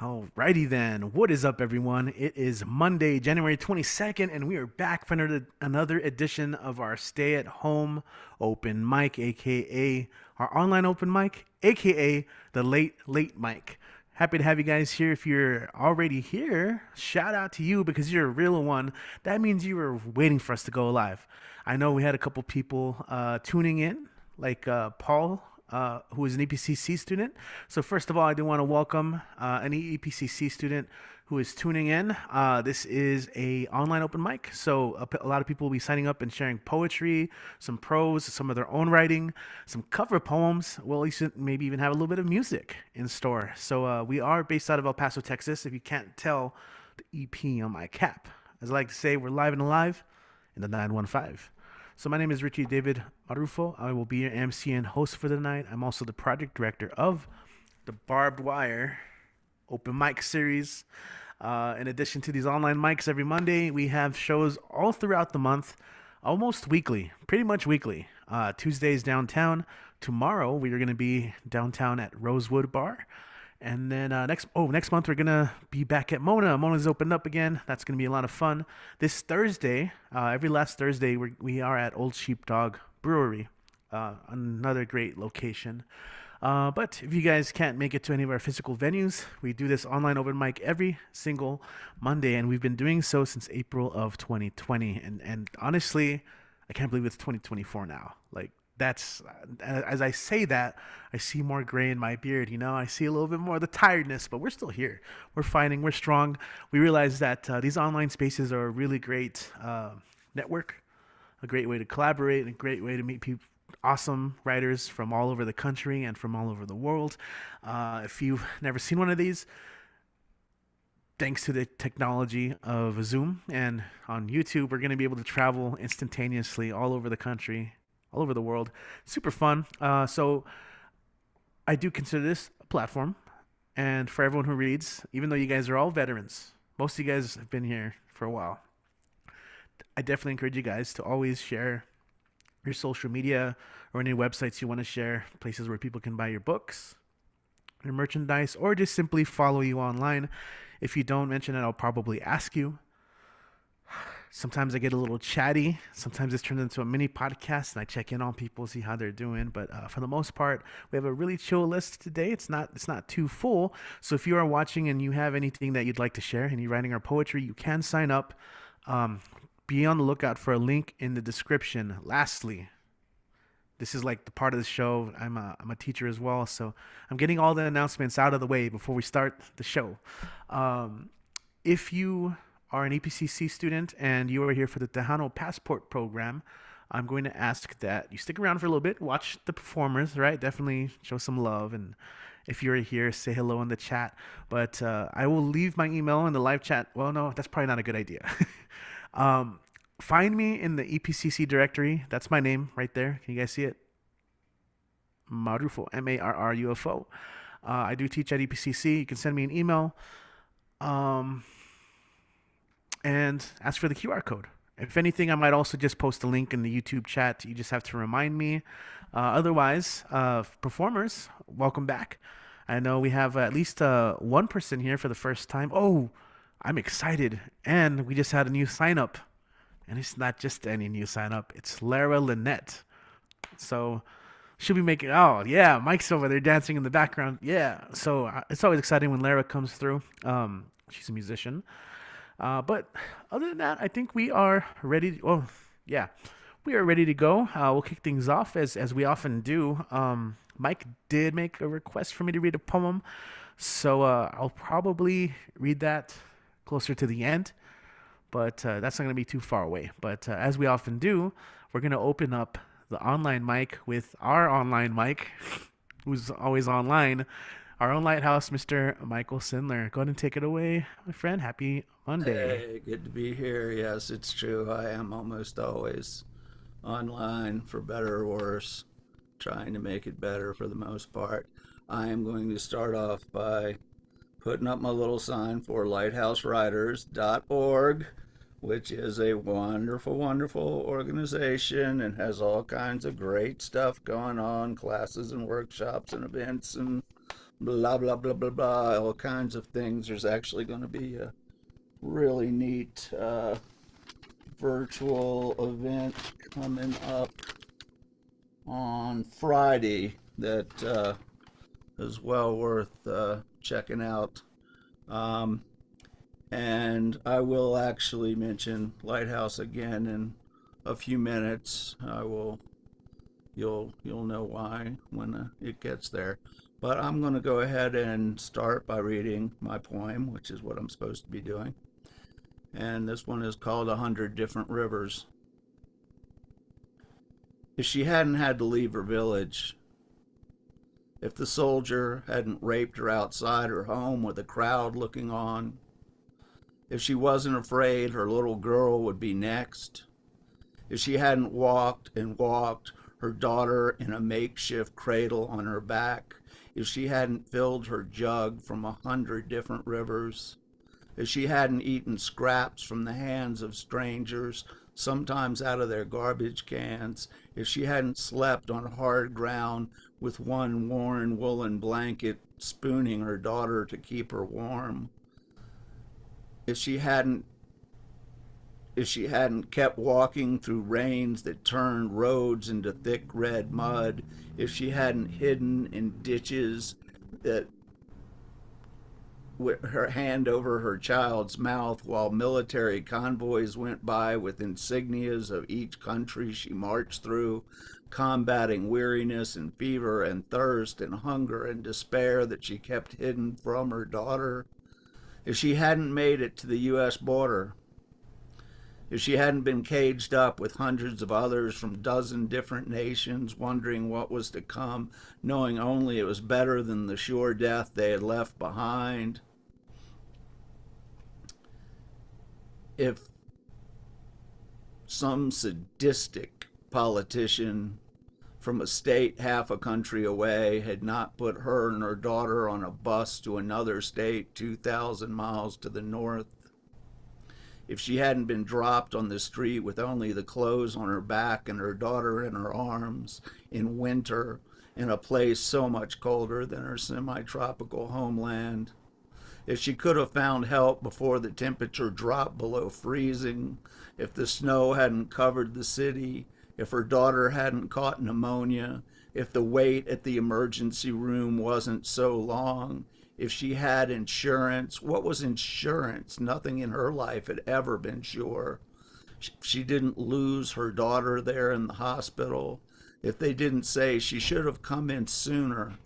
Alrighty then. What is up, everyone? It is Monday, January 22nd, and we are back for another edition of our stay at home open mic, aka our online open mic, aka the late mic. Happy to have you guys here. If you're already here, shout out to you because you're a real one. That means you were waiting for us to go live. I know we had a couple people tuning in, like Paul, who is an EPCC student. So first of all, I do want to welcome any EPCC student who is tuning in. This is a online open mic, so a lot of people will be signing up and sharing poetry, some prose, some of their own writing, some cover poems. We'll maybe even have a little bit of music in store. So we are based out of El Paso, Texas. If you can't tell the EP on my cap, as I like to say, we're live and alive in the 915. So my name is Richie David Marrufo. I will be your MC and host for the night. I'm also the project director of the Barbed Wire open mic series. In addition to these online mics every Monday, we have shows all throughout the month, almost weekly, pretty much weekly. Tuesdays downtown. Tomorrow we are going to be downtown at Rosewood Bar. And then next month we're gonna be back at Mona. Mona's opened up again. That's gonna be a lot of fun. This Thursday, every last Thursday, we are at Old Sheepdog Brewery, another great location. But if you guys can't make it to any of our physical venues, we do this online open mic every single Monday, and we've been doing so since April of 2020. And honestly, I can't believe it's 2024 now. Like, that's, as I say that, I see more gray in my beard. I see a little bit more of the tiredness, but we're still here. We're fighting. We're strong. We realize that these online spaces are a really great network, a great way to collaborate, and a great way to meet people, awesome writers from all over the country and from all over the world. If you've never seen one of these, thanks to the technology of Zoom and on YouTube, we're going to be able to travel instantaneously all over the country, all over the world. Super fun. So I do consider this a platform. And for everyone who reads, even though you guys are all veterans, most of you guys have been here for a while, I definitely encourage you guys to always share your social media or any websites you want to share, places where people can buy your books, your merchandise, or just simply follow you online. If you don't mention it, I'll probably ask you. Sometimes I get a little chatty. Sometimes it's turned into a mini podcast, and I check in on people, see how they're doing. But for the most part, we have a really chill list today. It's not too full. So if you are watching and you have anything that you'd like to share, any writing or poetry, you can sign up. Be on the lookout for a link in the description. Lastly, this is like the part of the show. I'm a teacher as well, so I'm getting all the announcements out of the way before we start the show. If you are an EPCC student and you are here for the Tejano Passport program, I'm going to ask that you stick around for a little bit, watch the performers, right? Definitely show some love, and if you're here, say hello in the chat. But I will leave my email in the live chat. Well, no, that's probably not a good idea. Find me in the EPCC directory. That's my name right there. Can you guys see it? Marrufo, Marrufo. I do teach at EPCC. You can send me an email. And ask for the QR code. If anything, I might also just post a link in the YouTube chat. You just have to remind me. Otherwise, performers, welcome back. I know we have at least one person here for the first time. Oh, I'm excited. And we just had a new sign up. And it's not just any new sign up. It's Lara Lynette. So she'll be making, oh, yeah, Mike's over there dancing in the background. Yeah. So it's always exciting when Lara comes through. She's a musician. But other than that, I think we are ready. We are ready to go. We'll kick things off as we often do. Mike did make a request for me to read a poem, so I'll probably read that closer to the end, but that's not going to be too far away. But as we often do, we're going to open up the online mic with our online mic, who's always online, our own lighthouse, Mr. Michael Sindler. Go ahead and take it away, my friend. Happy Monday. Hey, good to be here. Yes, it's true. I am almost always online, for better or worse, trying to make it better for the most part. I am going to start off by putting up my little sign for lighthousewriters.org, which is a wonderful, wonderful organization and has all kinds of great stuff going on, classes and workshops and events and blah, blah, blah, blah, blah, all kinds of things. There's actually going to be a really neat virtual event coming up on Friday that is well worth checking out. Um, and I will actually mention Lighthouse again in a few minutes. I will. You'll know why when it gets there. But I'm going to go ahead and start by reading my poem, which is what I'm supposed to be doing. And this one is called 100 Different Rivers. If she hadn't had to leave her village, if the soldier hadn't raped her outside her home with a crowd looking on, if she wasn't afraid her little girl would be next, if she hadn't walked and walked her daughter in a makeshift cradle on her back, if she hadn't filled her jug from 100 different rivers, if she hadn't eaten scraps from the hands of strangers, sometimes out of their garbage cans, if she hadn't slept on hard ground with one worn woolen blanket spooning her daughter to keep her warm, if she hadn't kept walking through rains that turned roads into thick red mud, if she hadn't hidden in ditches that with her hand over her child's mouth while military convoys went by with insignias of each country she marched through, combating weariness and fever and thirst and hunger and despair that she kept hidden from her daughter, if she hadn't made it to the U.S. border, if she hadn't been caged up with hundreds of others from a dozen different nations, wondering what was to come, knowing only it was better than the sure death they had left behind, if some sadistic politician from a state half a country away had not put her and her daughter on a bus to another state 2,000 miles to the north, if she hadn't been dropped on the street with only the clothes on her back and her daughter in her arms in winter in a place so much colder than her semi-tropical homeland, if she could have found help before the temperature dropped below freezing, if the snow hadn't covered the city, if her daughter hadn't caught pneumonia, if the wait at the emergency room wasn't so long, if she had insurance. What was insurance? Nothing in her life had ever been sure. She didn't lose her daughter there in the hospital, if they didn't say she should have come in sooner,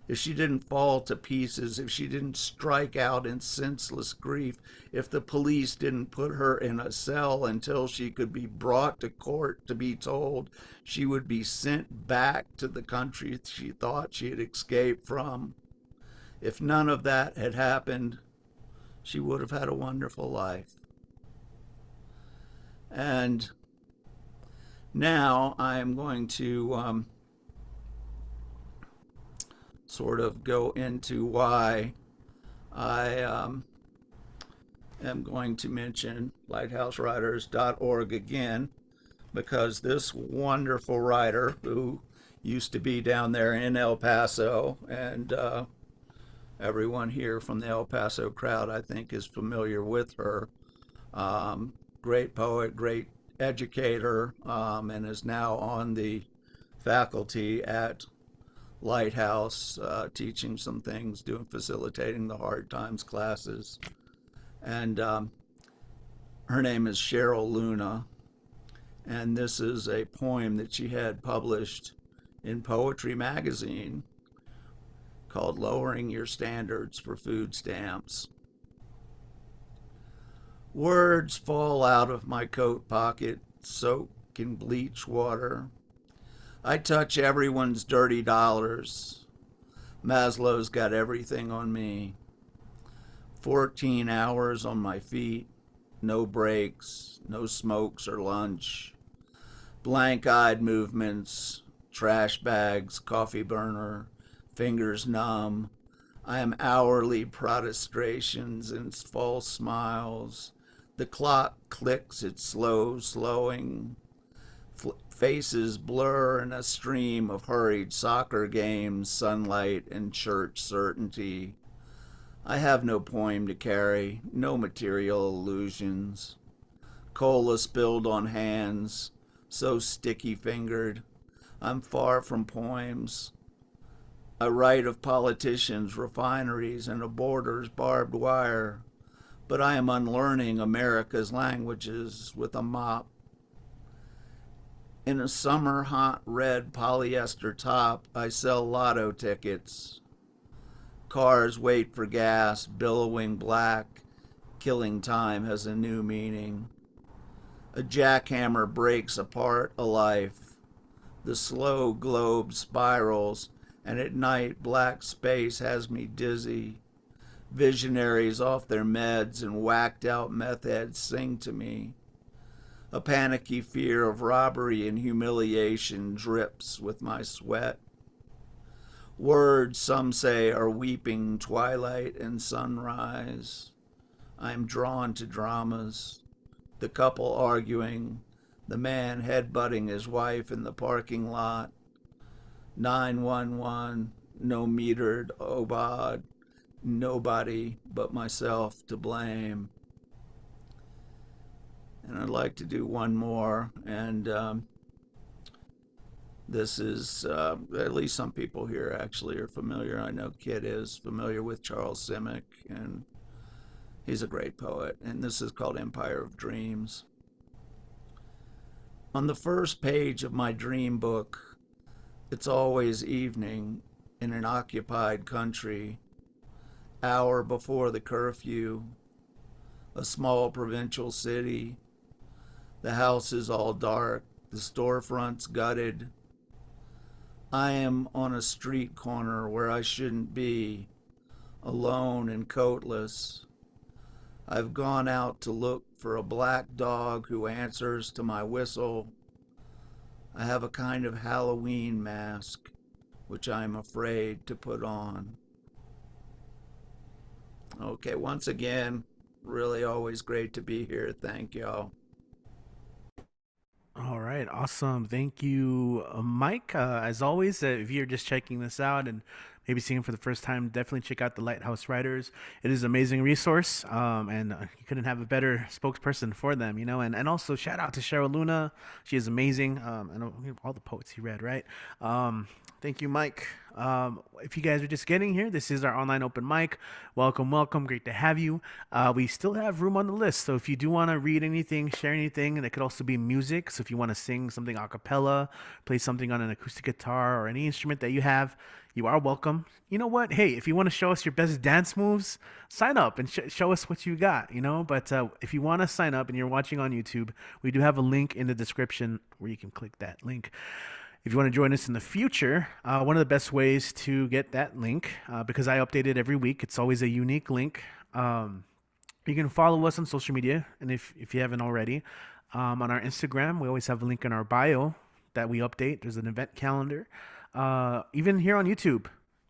if she didn't fall to pieces, if she didn't strike out in senseless grief, if the police didn't put her in a cell until she could be brought to court to be told she would be sent back to the country she thought she had escaped from, if none of that had happened, she would have had a wonderful life. And now I am going to sort of go into why I am going to mention lighthousewriters.org again, because this wonderful writer who used to be down there in El Paso, and everyone here from the El Paso crowd, I think, is familiar with her. Great poet, great educator, and is now on the faculty at Lighthouse, teaching some things, facilitating the hard times classes. And her name is Cheryl Luna, and this is a poem that she had published in Poetry Magazine called Lowering Your Standards for Food Stamps. Words fall out of my coat pocket, soak in bleach water. I touch everyone's dirty dollars. Maslow's got everything on me. 14 hours on my feet, no breaks, no smokes or lunch. Blank-eyed movements, trash bags, coffee burner, fingers numb. I am hourly protestations and false smiles. The clock clicks its slowing. Faces blur in a stream of hurried soccer games, sunlight, and church certainty. I have no poem to carry, no material illusions. Cola spilled on hands, so sticky fingered. I'm far from poems. I write of politicians, refineries, and of borders barbed wire, but I am unlearning America's languages with a mop. In a summer hot red polyester top, I sell lotto tickets. Cars wait for gas, billowing black. Killing time has a new meaning. A jackhammer breaks apart a life. The slow globe spirals, and at night black space has me dizzy. Visionaries off their meds and whacked out meth heads sing to me. A panicky fear of robbery and humiliation drips with my sweat. Words, some say, are weeping twilight and sunrise. I am drawn to dramas. The couple arguing, the man headbutting his wife in the parking lot. 911, no metered obad, nobody but myself to blame. And I'd like to do one more, and this is at least some people here actually are familiar. I know Kid is familiar with Charles Simic, and he's a great poet. And this is called Empire of Dreams. On the first page of my dream book, it's always evening in an occupied country, hour before the curfew, a small provincial city. The house is all dark, the storefronts gutted. I am on a street corner where I shouldn't be, alone and coatless. I've gone out to look for a black dog who answers to my whistle. I have a kind of Halloween mask, which I'm afraid to put on. Okay, once again, really always great to be here. Thank y'all. All right, awesome. Thank you, Mike. As always, if you're just checking this out and maybe seeing it for the first time, definitely check out the Lighthouse Writers. It is an amazing resource, and you couldn't have a better spokesperson for them, you know. And also shout out to Cheryl Luna. She is amazing, and all the poets he read, right? Thank you, Mike. If you guys are just getting here, this is our online open mic. Welcome, welcome. Great to have you. We still have room on the list. So if you do want to read anything, share anything, and it could also be music. So if you want to sing something a cappella, play something on an acoustic guitar or any instrument that you have, you are welcome. You know what? Hey, if you want to show us your best dance moves, sign up and show us what you got, you know? But if you want to sign up and you're watching on YouTube, we do have a link in the description where you can click that link. If you want to join us in the future, one of the best ways to get that link, because I update it every week, it's always a unique link. You can follow us on social media, and if you haven't already, on our Instagram, we always have a link in our bio that we update. There's an event calendar. Even here on YouTube,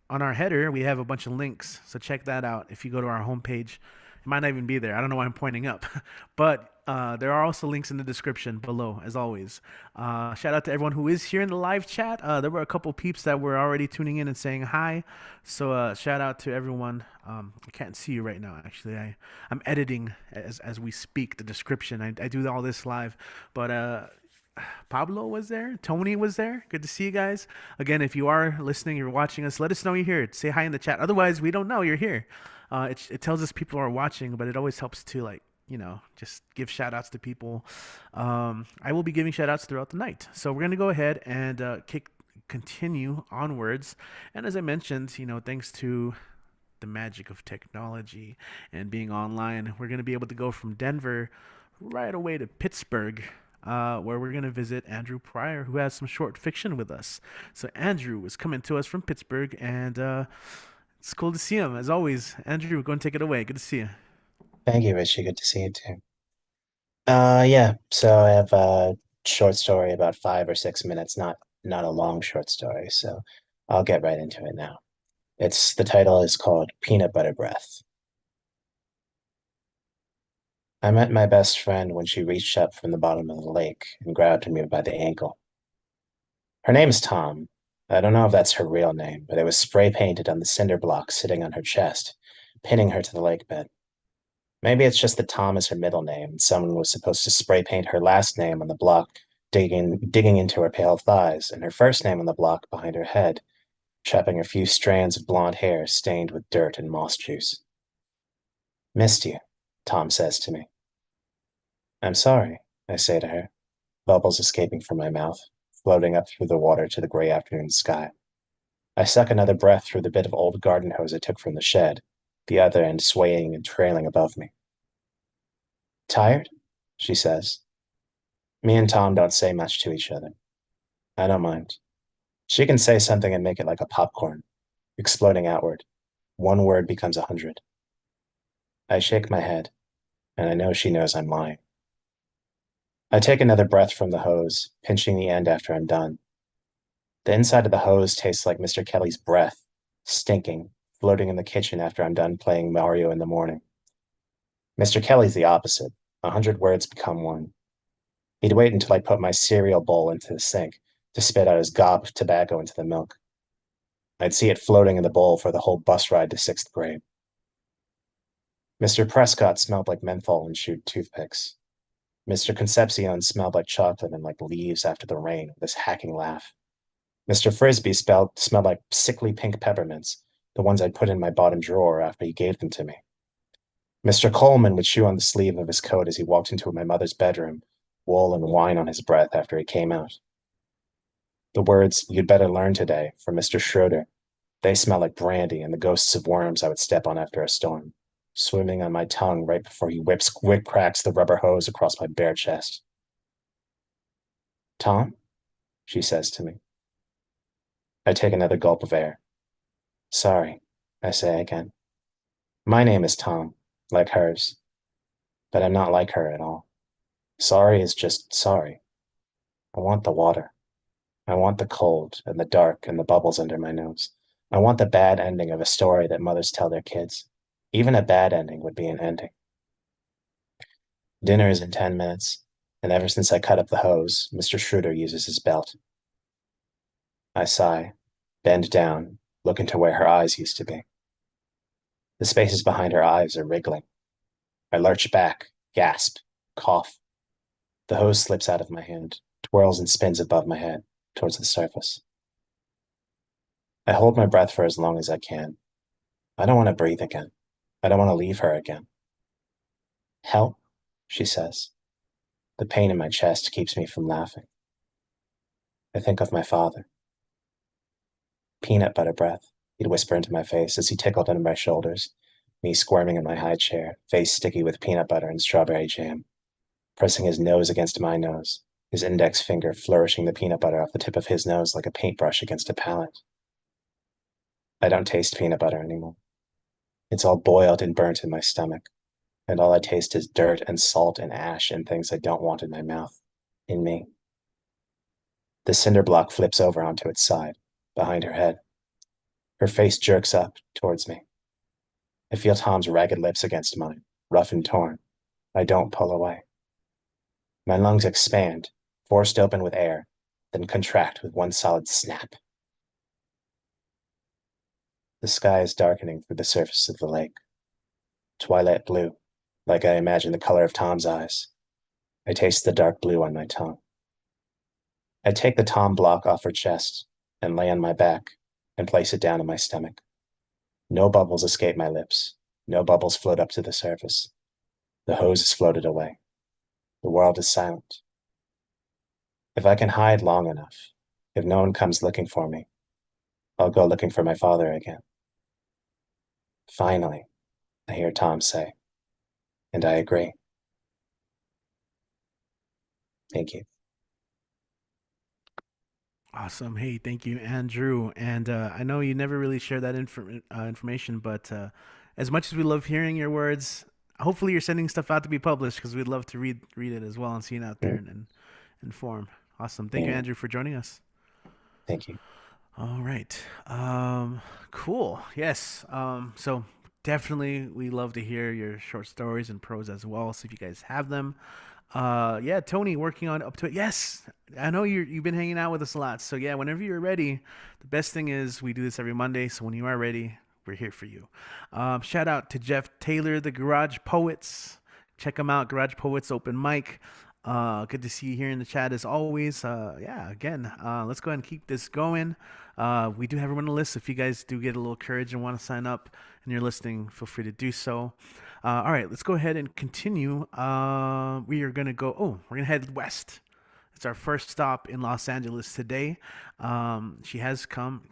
on our header, we have a bunch of links, so check that out. If you go to our homepage, it might not even be there. I don't know why I'm pointing up, but there are also links in the description below, as always. Shout out to everyone who is here in the live chat. There were a couple peeps that were already tuning in and saying hi, so shout out to everyone. I can't see you right now, actually. I'm editing as we speak the description. I do all this live, but Pablo was there. Tony was there. Good to see you guys. Again, if you are listening, you're watching us, let us know you're here. Say hi in the chat. Otherwise, we don't know you're here. It tells us people are watching, but it always helps to, like, you know, just give shout outs to people. I will be giving shout outs throughout the night. So we're going to go ahead and continue onwards. And as I mentioned, you know, thanks to the magic of technology and being online, we're going to be able to go from Denver right away to Pittsburgh, where we're going to visit Andrew Pryor, who has some short fiction with us. So Andrew is coming to us from Pittsburgh, and it's cool to see him, as always. Andrew, go and take it away. Good to see you. Thank you, Richie. Good to see you too. Yeah, so I have a short story about 5 or 6 minutes, not a long short story, so I'll get right into it now. The title is called Peanut Butter Breath. I met my best friend when she reached up from the bottom of the lake and grabbed me by the ankle. Her name's Tom. I don't know if that's her real name, but it was spray painted on the cinder block sitting on her chest, pinning her to the lake bed. Maybe it's just that Tom is her middle name, and someone was supposed to spray paint her last name on the block, digging into her pale thighs, and her first name on the block behind her head, trapping a few strands of blonde hair stained with dirt and moss juice. Missed you, Tom says to me. I'm sorry, I say to her, bubbles escaping from my mouth, floating up through the water to the gray afternoon sky. I suck another breath through the bit of old garden hose I took from the shed, the other end swaying and trailing above me. Tired? She says. Me and Tom don't say much to each other. I don't mind. She can say something and make it like a popcorn, exploding outward. One word becomes 100. I shake my head, and I know she knows I'm lying. I take another breath from the hose, pinching the end after I'm done. The inside of the hose tastes like Mr. Kelly's breath, stinking, floating in the kitchen after I'm done playing Mario in the morning. Mr. Kelly's the opposite. 100 words become one. He'd wait until I put my cereal bowl into the sink to spit out his gob of tobacco into the milk. I'd see it floating in the bowl for the whole bus ride to sixth grade. Mr. Prescott smelled like menthol and chewed toothpicks. Mr. Concepcion smelled like chocolate and like leaves after the rain with his hacking laugh. Mr. Frisbee smelled like sickly pink peppermints, the ones I'd put in my bottom drawer after he gave them to me. Mr. Coleman would chew on the sleeve of his coat as he walked into my mother's bedroom, wool and wine on his breath after he came out. The words, "You'd better learn today," from Mr. Schroeder, they smell like brandy and the ghosts of worms I would step on after a storm, swimming on my tongue right before he whip cracks the rubber hose across my bare chest. Tom? She says to me. I take another gulp of air. Sorry, I say again. My name is Tom, like hers, but I'm not like her at all. Sorry is just sorry. I want the water. I want the cold and the dark and the bubbles under my nose. I want the bad ending of a story that mothers tell their kids. Even a bad ending would be an ending. Dinner is in 10 minutes, and ever since I cut up the hose, Mr. Schroeder uses his belt. I sigh, bend down, look into where her eyes used to be. The spaces behind her eyes are wriggling. I lurch back, gasp, cough. The hose slips out of my hand, twirls and spins above my head, towards the surface. I hold my breath for as long as I can. I don't want to breathe again. I don't want to leave her again. Help, she says. The pain in my chest keeps me from laughing. I think of my father. Peanut butter breath, he'd whisper into my face as he tickled under my shoulders, me squirming in my high chair, face sticky with peanut butter and strawberry jam, pressing his nose against my nose, his index finger flourishing the peanut butter off the tip of his nose like a paintbrush against a palette. I don't taste peanut butter anymore. It's all boiled and burnt in my stomach, and all I taste is dirt and salt and ash and things I don't want in my mouth, in me. The cinder block flips over onto its side, behind her head. Her face jerks up towards me. I feel Tom's ragged lips against mine, rough and torn. I don't pull away. My lungs expand, forced open with air, then contract with one solid snap. The sky is darkening through the surface of the lake. Twilight blue, like I imagine the color of Tom's eyes. I taste the dark blue on my tongue. I take the Tom block off her chest and lay on my back and place it down on my stomach. No bubbles escape my lips. No bubbles float up to the surface. The hose is floated away. The world is silent. If I can hide long enough, if no one comes looking for me, I'll go looking for my father again. Finally, I hear Tom say, and I agree. Thank you. Awesome. Hey, thank you, Andrew. And I know you never really share that information, but as much as we love hearing your words, hopefully you're sending stuff out to be published because we'd love to read it as well and see it out there Mm, and form. Awesome. Thank you, yeah, Andrew, for joining us. thank you. All right. Cool. Yes. So definitely we love to hear your short stories and prose as well. So if you guys have them, Yeah, Tony working on up to it. Yes, I know you've been hanging out with us a lot. So yeah, whenever you're ready, the best thing is we do this every Monday. So when you are ready, we're here for you. Shout out to Jeff Taylor, the Garage Poets. Check them out, Garage Poets Open Mic. Good to see you here in the chat as always. Yeah, again, let's go ahead and keep this going. We do have everyone on the list. If you guys do get a little courage and want to sign up and you're listening, feel free to do so. All right, let's go ahead and continue. We are going to go, we're going to head west. It's our first stop in Los Angeles today. She has come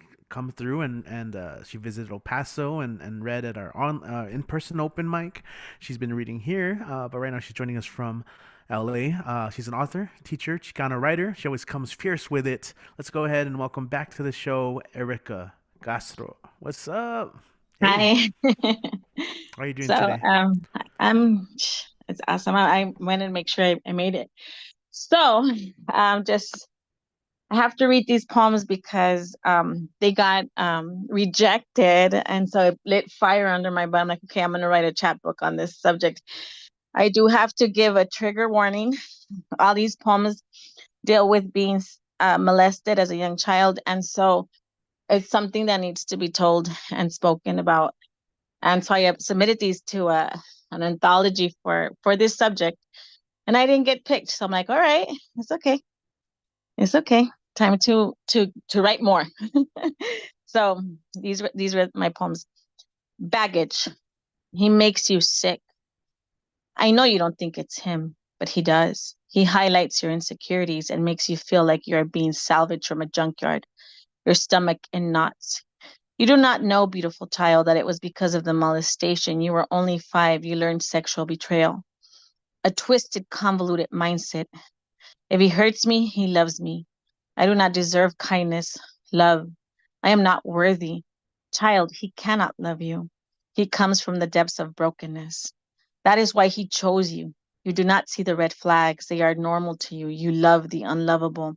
through and she visited El Paso and read at our in-person open mic. She's been reading here, but right now she's joining us from LA. She's an author, teacher, Chicana writer. She always comes fierce with it. Let's go ahead and welcome back to the show, Erica Castro. What's up? Hey. Hi. How are you doing So today? I'm it's awesome. I wanted to make sure I made it. So just I have to read these poems because they got rejected, and so it lit fire under my butt. I'm like, okay, I'm gonna write a chapbook on this subject. I do have to give a trigger warning. All these poems deal with being molested as a young child, and so it's something that needs to be told and spoken about. And so I have submitted these to an anthology for this subject, and I didn't get picked. So I'm like, all right, it's okay, it's okay. Time to write more. So these were my poems. Baggage. He makes you sick. I know you don't think it's him, but he does. He highlights your insecurities and makes you feel like you're being salvaged from a junkyard, your stomach in knots. You do not know, beautiful child, that it was because of the molestation. You were only 5. You learned sexual betrayal. A twisted, convoluted mindset. If he hurts me, he loves me. I do not deserve kindness, love. I am not worthy. Child, he cannot love you. He comes from the depths of brokenness. That is why he chose you. You do not see the red flags. They are normal to you. You love the unlovable.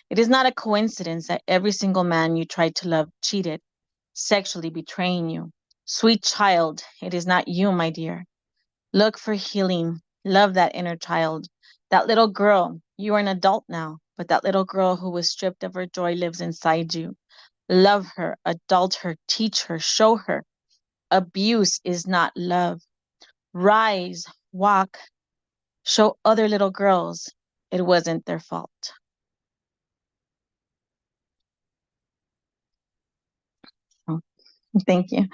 It is not a coincidence that every single man you tried to love cheated, sexually betraying you. Sweet child, it is not you, my dear. Look for healing. Love that inner child. That little girl, you are an adult now, but that little girl who was stripped of her joy lives inside you. Love her, adult her, teach her, show her. Abuse is not love. Rise, walk, show other little girls it wasn't their fault. Oh, thank you.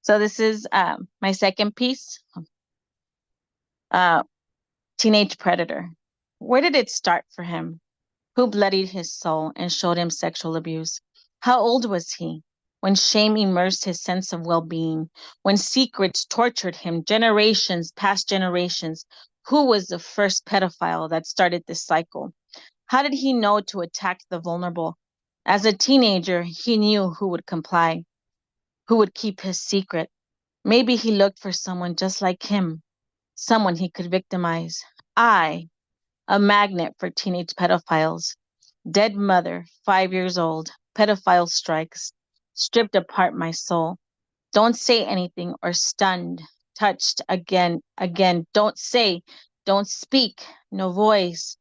So this is my second piece, Teenage Predator. Where did it start for him? Who bloodied his soul and showed him sexual abuse? How old was he when shame immersed his sense of well-being, when secrets tortured him, generations past generations? Who was the first pedophile that started this cycle? How did he know to attack the vulnerable? As a teenager, he knew who would comply, who would keep his secret. Maybe he looked for someone just like him, someone he could victimize. A magnet for teenage pedophiles. Dead mother, 5 years old. Pedophile strikes. Stripped apart my soul. Don't say anything or stunned. Touched again. Don't say. Don't speak. No voice.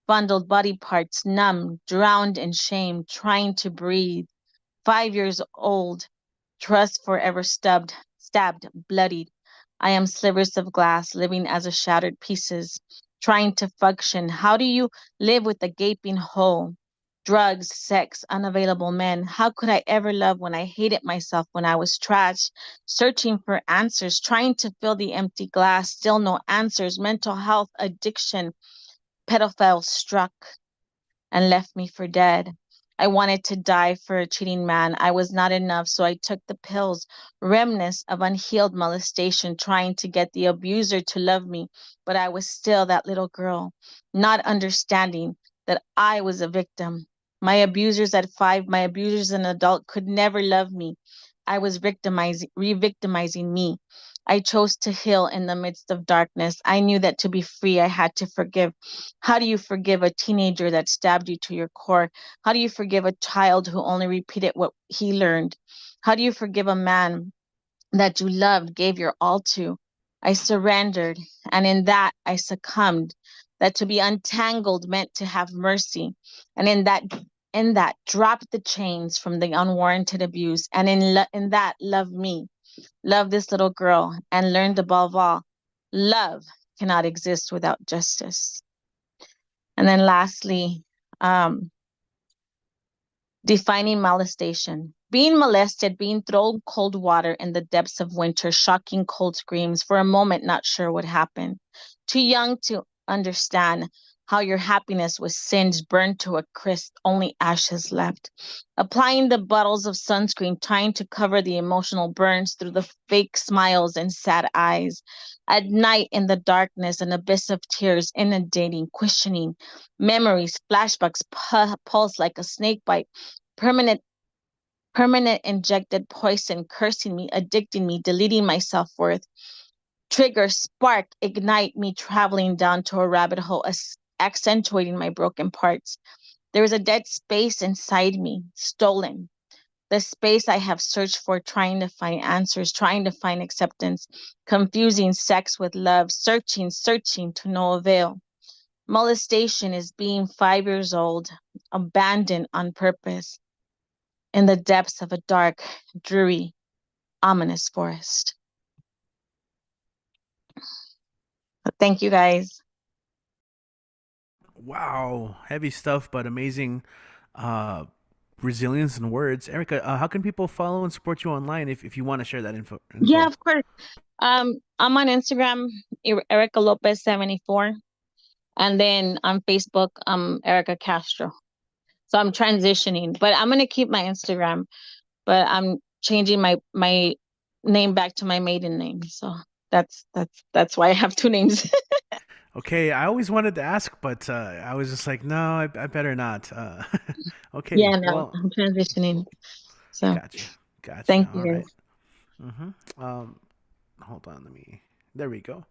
Bundled body parts, numb, drowned in shame, trying to breathe. 5 years old. Trust forever stabbed, bloodied. I am slivers of glass, living as a shattered pieces, trying to function. How do you live with a gaping hole? Drugs, sex, unavailable men. How could I ever love when I hated myself, when I was trash? Searching for answers, trying to fill the empty glass, still no answers. Mental health, addiction, pedophile struck and left me for dead. I wanted to die for a cheating man. I was not enough, so I took the pills, remnants of unhealed molestation, trying to get the abuser to love me. But I was still that little girl, not understanding that I was a victim. My abusers at 5, my abusers as an adult could never love me. I was re-victimizing me. I chose to heal in the midst of darkness. I knew that to be free, I had to forgive. How do you forgive a teenager that stabbed you to your core? How do you forgive a child who only repeated what he learned? How do you forgive a man that you loved, gave your all to? I surrendered, and in that I succumbed. that to be untangled meant to have mercy, and in that drop the chains from the unwarranted abuse, and in that love me, love this little girl, and learned above all, love cannot exist without justice. And then lastly, defining molestation. Being molested, being thrown cold water in the depths of winter, shocking cold screams, for a moment not sure what happened. Too young to understand how your happiness was singed, burned to a crisp, only ashes left. Applying the bottles of sunscreen, trying to cover the emotional burns through the fake smiles and sad eyes. At night in the darkness, an abyss of tears inundating, questioning, memories, flashbacks pulse like a snake bite, permanent injected poison, cursing me, addicting me, deleting my self-worth. Trigger, spark, ignite me, traveling down to a rabbit hole, accentuating my broken parts. There is a dead space inside me, stolen. The space I have searched for, trying to find answers, trying to find acceptance, confusing sex with love, searching to no avail. Molestation is being 5 years old, abandoned on purpose, in the depths of a dark, dreary, ominous forest. Thank you, guys. Wow, heavy stuff, but amazing resilience in words. Erica, how can people follow and support you online if you want to share that info? Yeah, of course. I'm on Instagram, Erica Lopez 74, and then on Facebook, Erica Castro. So I'm transitioning, but I'm gonna keep my Instagram, but I'm changing my name back to my maiden name. So that's why I have two names. Okay, I always wanted to ask, but I was just like, no, I better not. Okay, Yeah, no, well, I'm transitioning. So gotcha, gotcha. thank All you right. guys. Hold on, let me. There we go.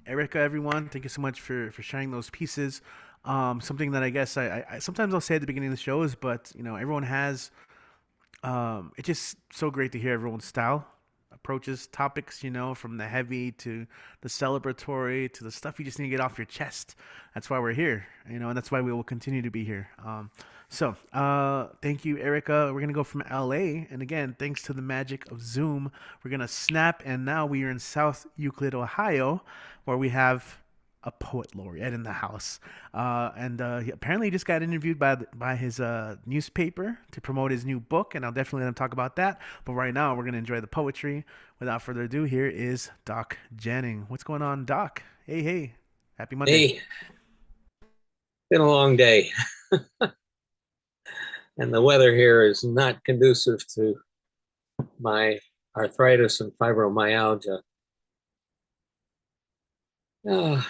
Erica, everyone, thank you so much for sharing those pieces. Something that I guess I sometimes I'll say at the beginning of the shows, but everyone has. It's just so great to hear everyone's style approaches topics, from the heavy to the celebratory to the stuff you just need to get off your chest. That's why we're here, and that's why we will continue to be here. Thank you, Erica. We're going to go from LA. And again, thanks to the magic of Zoom, we're going to snap. And now we are in South Euclid, Ohio, where we have a poet laureate in the house. And he apparently just got interviewed by his newspaper to promote his new book. And I'll definitely let him talk about that. But right now, we're going to enjoy the poetry. Without further ado, here is Doc Jennings. What's going on, Doc? Hey. Happy Monday. Hey, been a long day. And the weather here is not conducive to my arthritis and fibromyalgia. I'll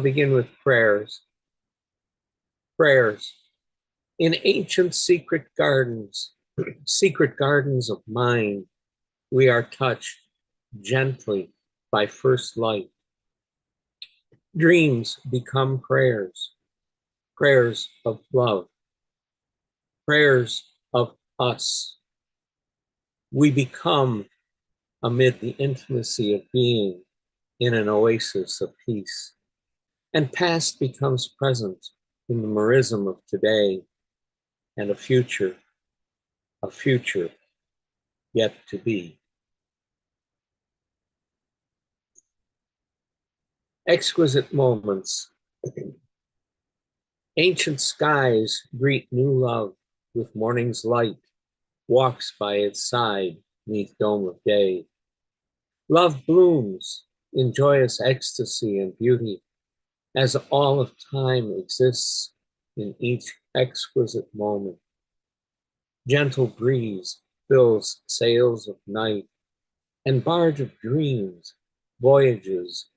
begin with prayers. Prayers. In ancient secret gardens of mind, we are touched gently by first light. Dreams become prayers, prayers of love, prayers of us. We become, amid the intimacy of being, in an oasis of peace. And past becomes present in the merism of today, and a future yet to be. Exquisite moments. Ancient skies greet new love with morning's light, walks by its side neath dome of day. Love blooms in joyous ecstasy and beauty, as all of time exists in each exquisite moment. Gentle breeze fills sails of night, and barge of dreams voyages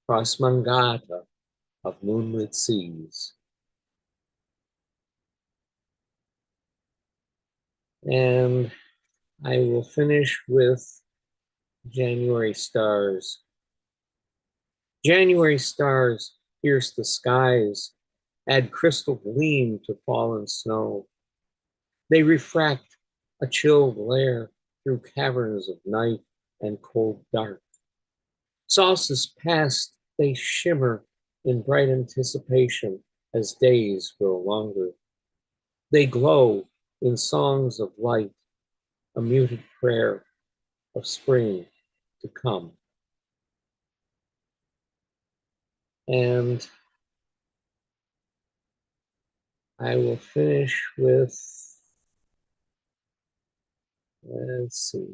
across Mangata of moonlit seas. And I will finish with January stars. January stars pierce the skies, add crystal gleam to fallen snow. They refract a chill glare through caverns of night and cold dark. Solstice past, they shimmer in bright anticipation as days grow longer. They glow in songs of light, a muted prayer of spring to come. And I will finish with, let's see,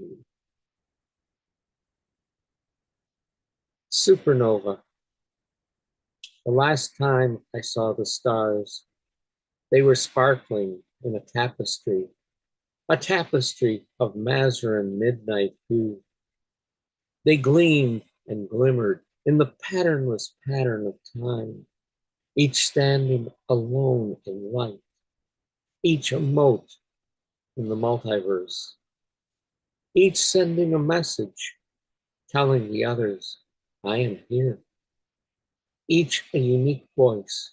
Supernova. The last time I saw the stars, they were sparkling in a tapestry of Mazarin midnight hue. They gleamed and glimmered in the patternless pattern of time, each standing alone in light, each a mote in the multiverse, each sending a message telling the others, I am here. Each a unique voice,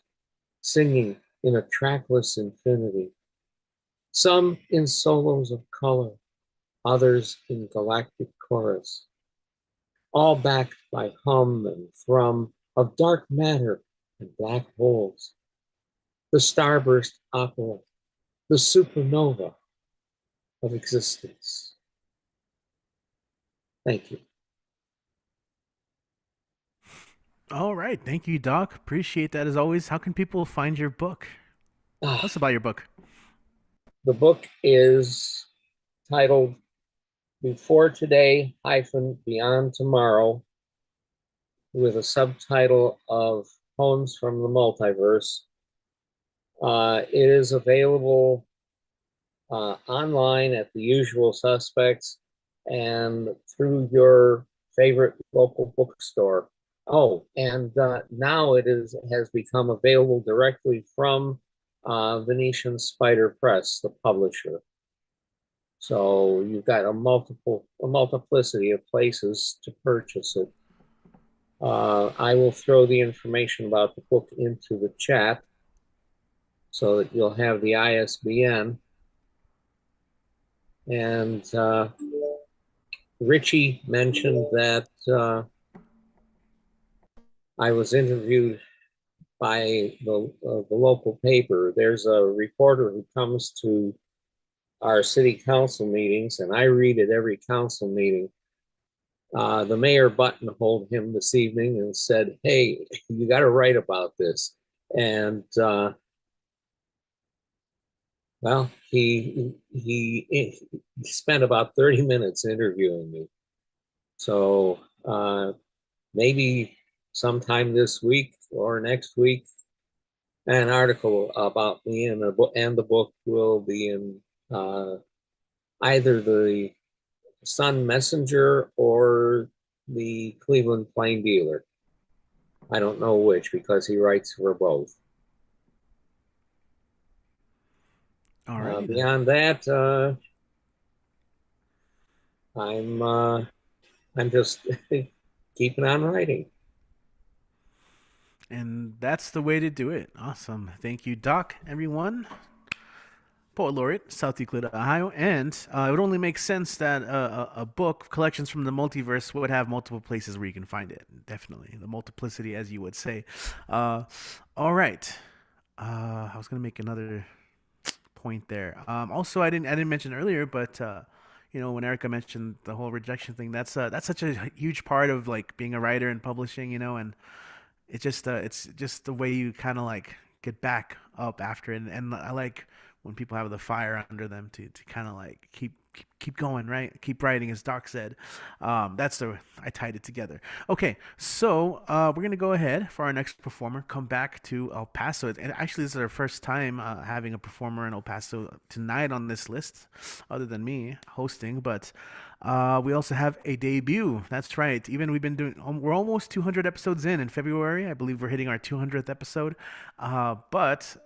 singing in a trackless infinity, some in solos of color, others in galactic chorus, all backed by hum and thrum of dark matter and black holes. The starburst opera, the supernova of existence. Thank you. All right. Thank you, Doc. Appreciate that as always. How can people find your book? Tell us about your book. The book is titled Before Today Beyond Tomorrow, with a subtitle of Poems from the Multiverse. It is available online at the usual suspects and through your favorite local bookstore. Oh, and now has become available directly from Venetian Spider Press, the publisher. So you've got a multiplicity of places to purchase it. I will throw the information about the book into the chat so that you'll have the ISBN. And Richie mentioned that I was interviewed by the local paper. There's a reporter who comes to our city council meetings, and I read at every council meeting. The mayor buttonholed him this evening and said, hey, you got to write about this. And well, he spent about 30 minutes interviewing me. So maybe sometime this week or next week, an article about me and the book will be in either the Sun Messenger or the Cleveland Plain Dealer. I don't know which, because he writes for both. All right. Beyond that, I'm just keeping on writing. And that's the way to do it. Awesome. Thank you, Doc, everyone. Poet Laureate, South Euclid, Ohio. And it would only make sense that a book, collections from the multiverse, would have multiple places where you can find it. Definitely. The multiplicity, as you would say. All right. I was going to make another point there. Also, I didn't mention earlier, but when Erica mentioned the whole rejection thing, that's such a huge part of like being a writer and publishing, and it's just the way you kind of like get back up after it. And I like when people have the fire under them to kind of like keep going, right? Keep writing, as Doc said. I tied it together. Okay, so we're gonna go ahead for our next performer. Come back to El Paso, and actually this is our first time having a performer in El Paso tonight on this list, other than me hosting. But we also have a debut. That's right. Even we've been doing. We're almost 200 episodes in February. I believe we're hitting our 200th episode. But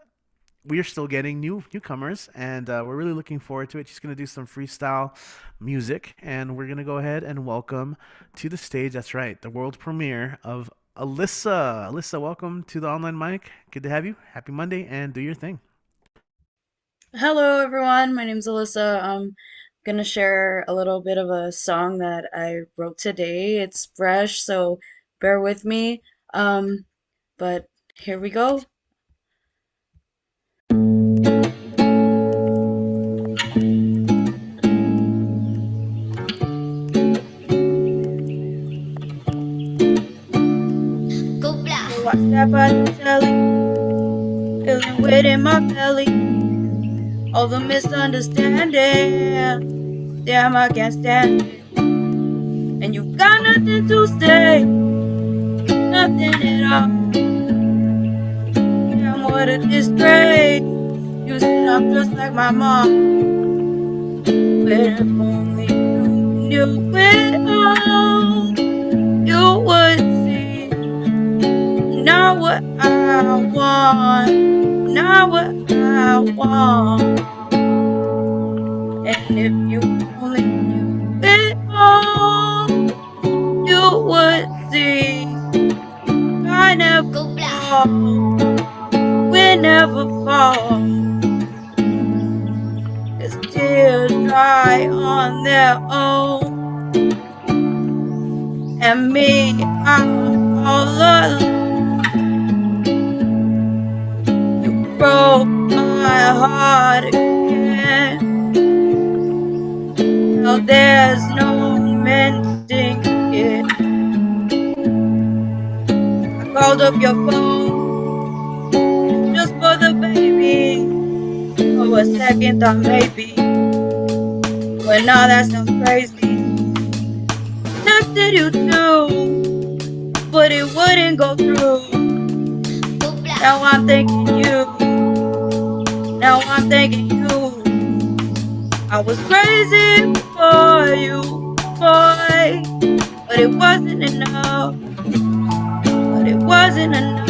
we are still getting newcomers, and we're really looking forward to it. She's going to do some freestyle music, and we're going to go ahead and welcome to the stage, that's right, the world premiere of Alyssa. Alyssa, welcome to the online mic. Good to have you. Happy Monday, and do your thing. Hello, everyone. My name's Alyssa. I'm gonna share a little bit of a song that I wrote today. It's fresh, so bear with me. Um, But here we go. So I sat by the telly, feeling weird in my belly. All the misunderstanding, damn, I can't stand it. And you got nothing to say, nothing at all. Damn, what a disgrace. You said I'm just like my mom. But if only you knew it all, you would see. Not what I want, not what I want. And if you only knew it all, you would see. I never fall, we never fall. 'Cause tears dry on their own. And me, I'm all alone. You broke my heart again. Now there's no mending it. I called up your phone just for the baby. For a second thought maybe, but now that sounds crazy. Texted you too, but it wouldn't go through. Now I'm thinking you, now I'm thinking you. I was crazy for you, boy, but it wasn't enough, but it wasn't enough.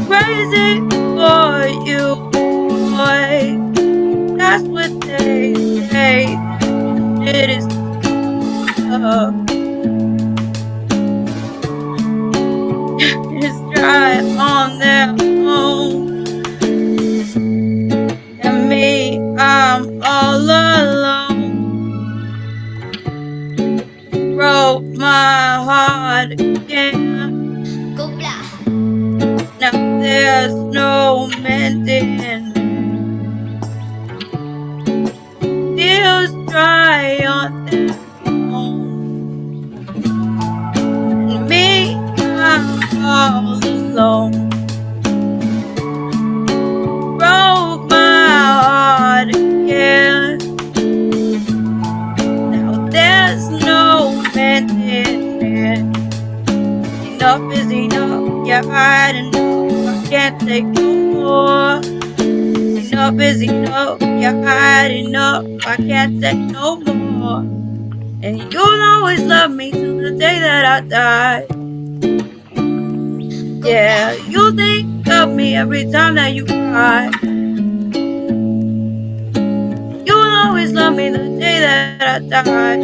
Crazy for you, boy, that's what they say. It is love. It's dry on their own. And me, I'm all alone. Broke my heart again. Now there's no mending it. Feels dry on their own. And me, I'm all alone. Broke my heart again. Now there's no mending it. Enough is enough, yeah, I had enough. I can't take no more. Enough is enough, yeah, I had enough. I can't take no more. And you'll always love me till the day that I die. Yeah, you think of me every time that you cry. You'll always love me the day that I die.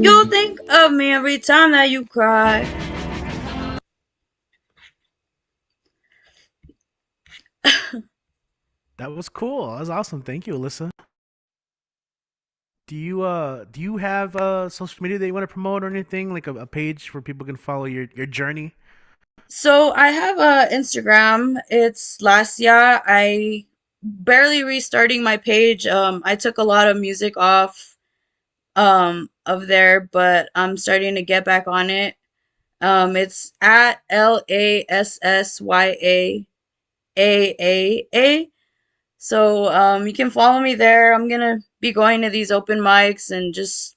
You'll think of me every time that you cry. That was cool. That was awesome. Thank you, Alyssa. Do you have social media that you want to promote or anything, like a page where people can follow your journey? So I have a Instagram. It's last year. I barely restarting my page. I took a lot of music off of there, but I'm starting to get back on it. It's at LASSYAAAA. So you can follow me there. I'm gonna be going to these open mics and just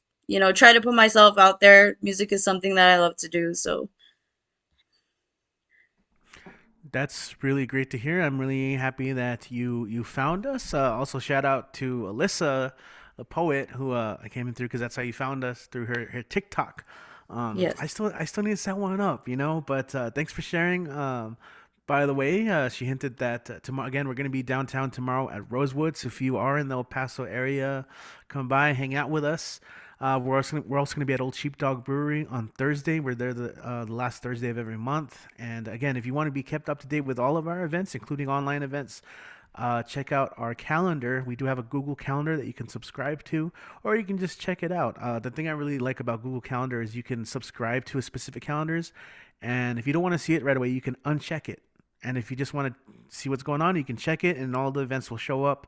try to put myself out there. Music is something that I love to do. So That's really great to hear. I'm really happy that you found us. Also, shout out to Alyssa, the poet, who I came in through because that's how you found us through her TikTok. yes, I still need to set one up, But thanks for sharing. By the way, she hinted that tomorrow again we're going to be downtown tomorrow at Rosewood. So if you are in the El Paso area, come by, hang out with us. We're also going to be at Old Sheepdog Brewery on Thursday. We're there the last Thursday of every month. And again, if you want to be kept up to date with all of our events, including online events, check out our calendar. We do have a Google Calendar that you can subscribe to, or you can just check it out. The thing I really like about Google Calendar is you can subscribe to a specific calendars, and if you don't want to see it right away, you can uncheck it. And if you just want to see what's going on, you can check it, and all the events will show up.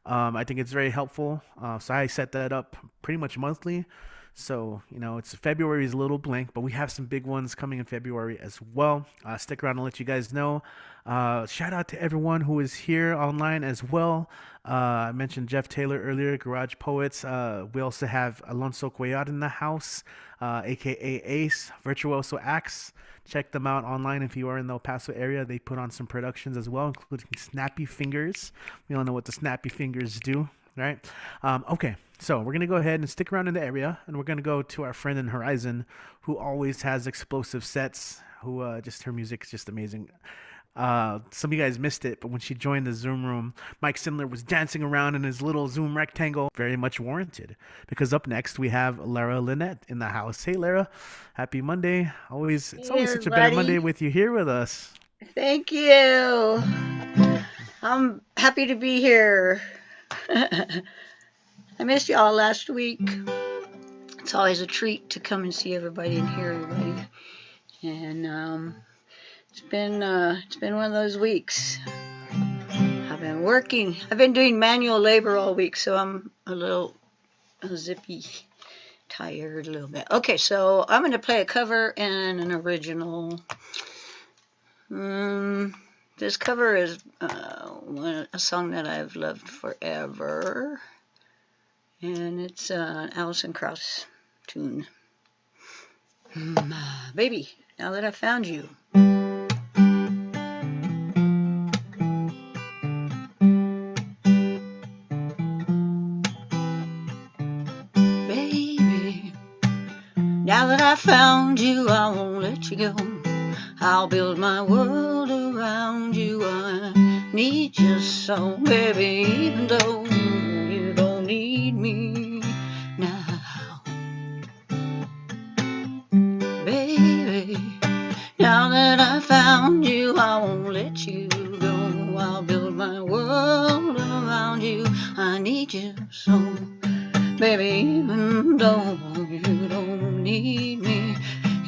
I think it's very helpful. So I set that up pretty much monthly. So, it's February is a little blank, but we have some big ones coming in February as well. Stick around and let you guys know. Shout out to everyone who is here online as well. I mentioned Jeff Taylor earlier, Garage Poets. We also have Alonso Cuellar in the house, aka Ace, Virtuoso Axe. Check them out online if you are in the El Paso area. They put on some productions as well, including Snappy Fingers. We all know what the Snappy Fingers do, right? Okay, so we're going to go ahead and stick around in the area, and we're going to go to our friend in Horizon, who always has explosive sets, who just her music is just amazing. Some of you guys missed it, but when she joined the Zoom room, Mike Simler was dancing around in his little Zoom rectangle. Very much warranted, because up next we have Lara Lynette in the house. Hey, Lara, happy Monday. It's always such a better Monday with you here with us. Thank you. I'm happy to be here. I missed y'all last week. It's always a treat to come and see everybody and hear everybody. And it's been one of those weeks. I've been working. I've been doing manual labor all week, so I'm a little zippy, tired a little bit. Okay, so I'm going to play a cover and an original. This cover is a song that I've loved forever, and it's an Alison Krauss tune. Baby, now that I found you. Baby, now that I found you, I won't let you go. I'll build my world around you. I need you so, baby, even though you don't need me now. Baby, now that I found you, I won't let you go. I'll build my world around you. I need you so, baby, even though you don't need me.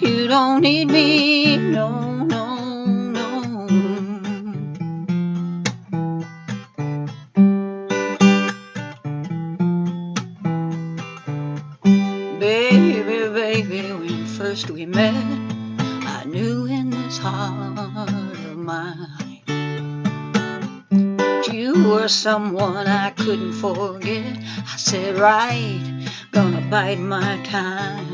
You don't need me, no, no, no. Baby, baby, when first we met, I knew in this heart of mine that you were someone I couldn't forget. I said, right, gonna bide my time.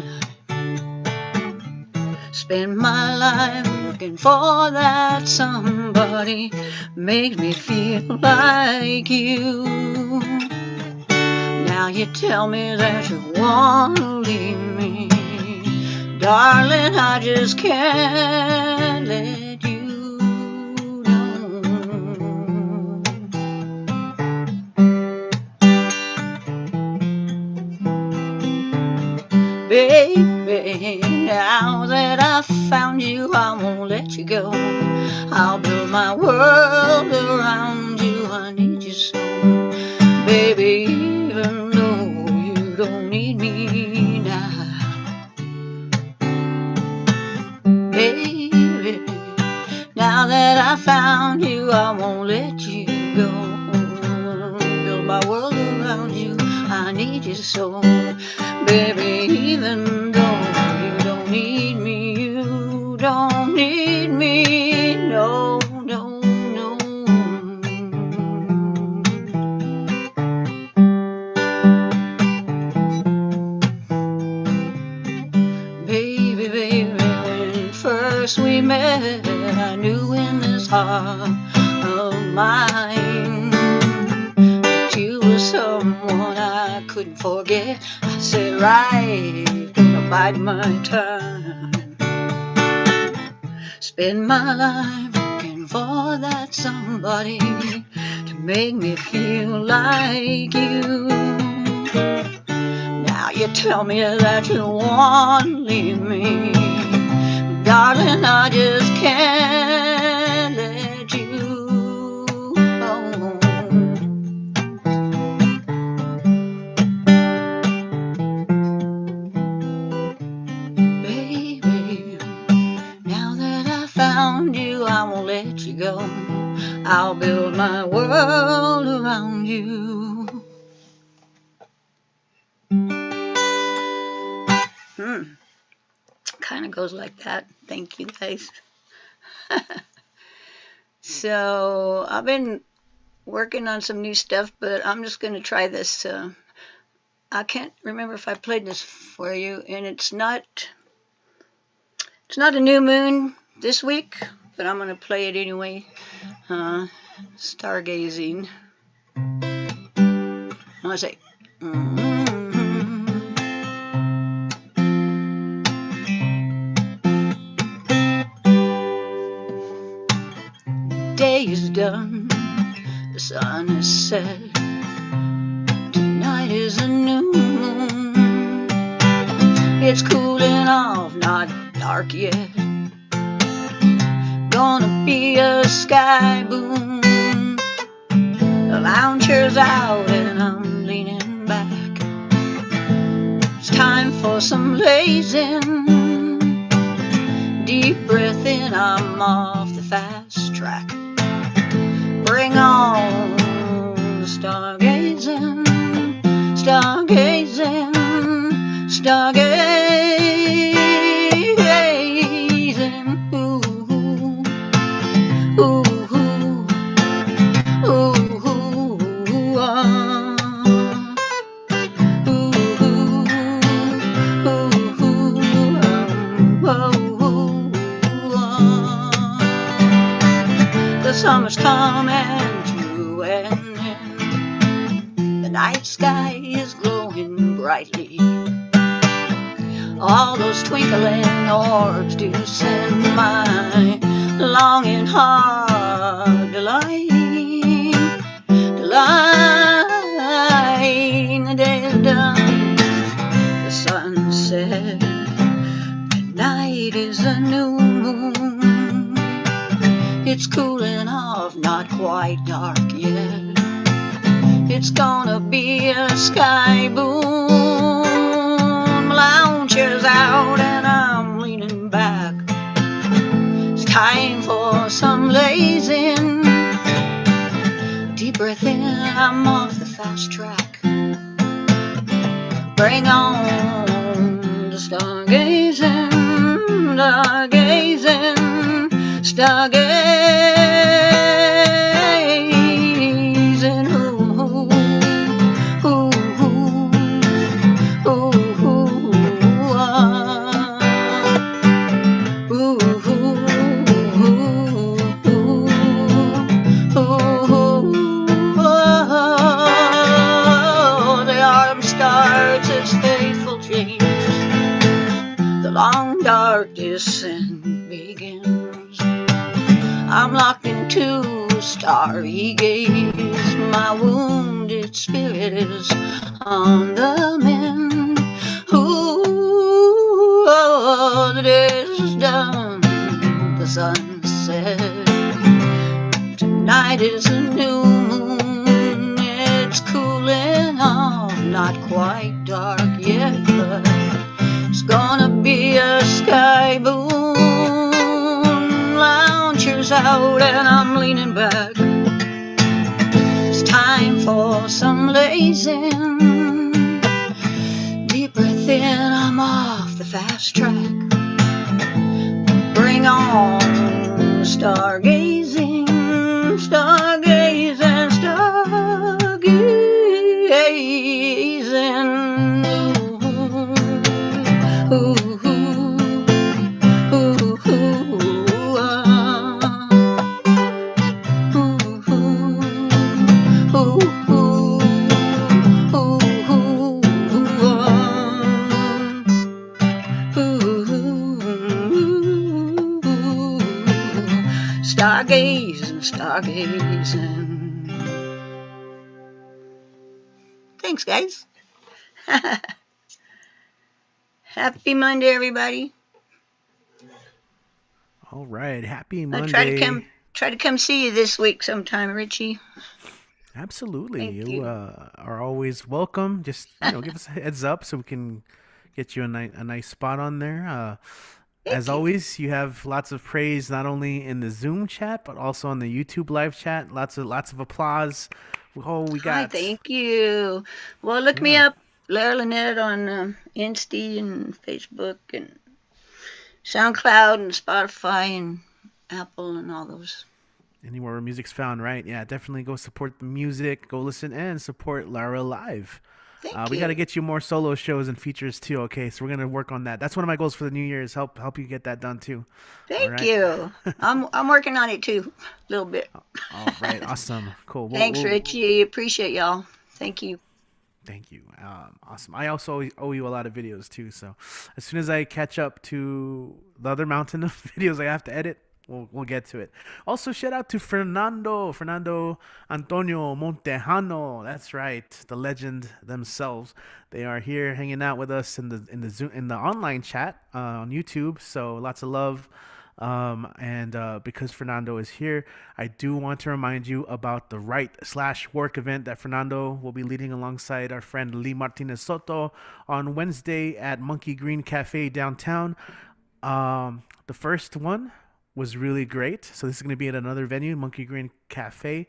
Spend my life looking for that somebody, makes me feel like you. Now you tell me that you want to leave me. Darling, I just can't let you know. Baby, now that I found you, I won't let you go. I'll build my world around you. I need you so, baby, even though you don't need me now. Baby, now that I found you, I won't let you go. Build my world around you. I need you so, baby, even though you don't need me, you don't need me, no, no, no. Baby, baby, when first we met, I knew in this heart of mine that you were someone I couldn't forget. I said, right, gonna bide my time. Spend my life looking for that somebody to make me feel like you. Now you tell me that you want to leave me. Darling, I just can't let you go. found you, I won't let you go. I'll build my world around you. Kind of goes like that. Thank you, guys. So I've been working on some new stuff, but I'm just going to try this. I can't remember if I played this for you, and it's not a new moon this week, but I'm going to play it anyway. Stargazing. I'll say. Day is done, the sun is set. Tonight is a new moon. It's cooling off, not dark yet. Gonna be a sky boom. The lounge chair's out and I'm leaning back. It's time for some lazing. Deep breath in, I'm off the fast track. Bring on the stargazing, stargazing, stargazing. Ooh, ooh, ooh, ooh, the summer's coming to an end. The night sky is glowing brightly. All those twinkling orbs do send my longing heart delight. The day is done, the sun set. Tonight is a new moon. It's cooling off, not quite dark yet. It's gonna be a sky boom. Lounge chair's out and I'm leaning back. It's time for some lazing. Deep breath in, I'm off the fast track. Bring on the stargazing, stargazing, stargazing. Ooh, ooh, ooh, ooh, the autumn starts its faithful change. The long dark descent begins. I'm locked into starry gaze. My wounded spirit is on the mend. Ooh, oh, the day is done, the sun set. Tonight is a new moon. It's cooling off, not quite dark yet, but it's gonna be a sky boom. Lounge chair's out and I'm leaning back. It's time for some lazing. Deep breath in, I'm off the fast track. Bring on stargazing, stargazing, stargazing. Ooh, ooh, ooh, ooh, stargazing, stargazing. Thanks, guys. Happy Monday, everybody. All right, happy I'll Monday. try to come see you this week sometime, Richie. Absolutely. Thank You you. are always welcome. Just give us a heads up so we can get you a nice spot on there. As Thank you. always, you have lots of praise not only in the Zoom chat but also on the YouTube live chat. Lots of applause. Oh, we Hi, got thank you. Well, look me yeah. up, Lara Lynette, on Insta and Facebook and SoundCloud and Spotify and Apple and all those. Anywhere where music's found, right? Yeah, definitely go support the music. Go listen and support Lara live. Thank We got to you. get you more solo shows and features too. Okay, so we're gonna work on that. That's one of my goals for the new year is help you get that done too. All Thank right. you. I'm working on it too, a little bit. All right. Awesome. Cool. Thanks, Richie. Appreciate y'all. Thank you. Thank you. Awesome. I also owe you a lot of videos too. So as soon as I catch up to the other mountain of videos I have to edit, we'll get to it. Also, shout out to Fernando Antonio Montejano. That's right, the legend themselves. They are here hanging out with us in the Zoom in the online chat on YouTube. So lots of love. And because Fernando is here, I do want to remind you about the Write/Work event that Fernando will be leading alongside our friend Lee Martinez Soto on Wednesday at Monkey Green Cafe downtown. The first one was really great. So this is going to be at another venue, Monkey Green Cafe.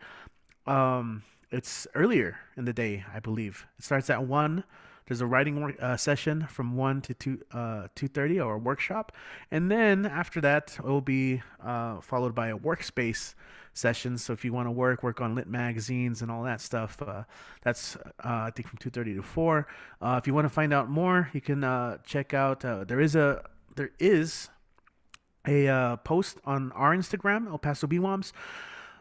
It's earlier in the day, I believe. It starts at 1. There's a writing session from 1 to 2:30, or a workshop. And then after that, it will be followed by a workspace session. So if you want to work on lit magazines and all that stuff, that's I think from 2:30 to 4. If you want to find out more, you can check out. There is a post on our Instagram, El Paso BWOMS,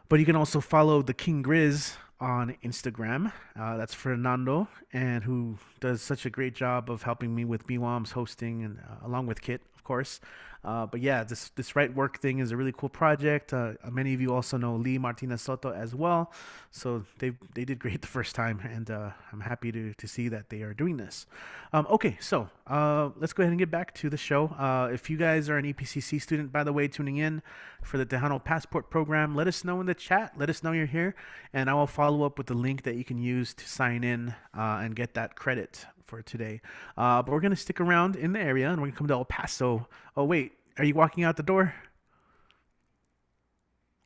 but you can also follow the King Grizz on Instagram. That's Fernando, and who does such a great job of helping me with BWOMS hosting, and along with Kit, of course. But yeah, this Right Work thing is a really cool project. Many of you also know Lee Martinez Soto as well, so they did great the first time, and I'm happy to see that they are doing this. Okay, so let's go ahead and get back to the show. If you guys are an EPCC student, by the way, tuning in for the Tejano Passport program, let us know in the chat. Let us know you're here, and I will follow up with the link that you can use to sign in and get that credit for today. But we're going to stick around in the area, and we're going to come to El Paso. Oh, wait. Are you walking out the door?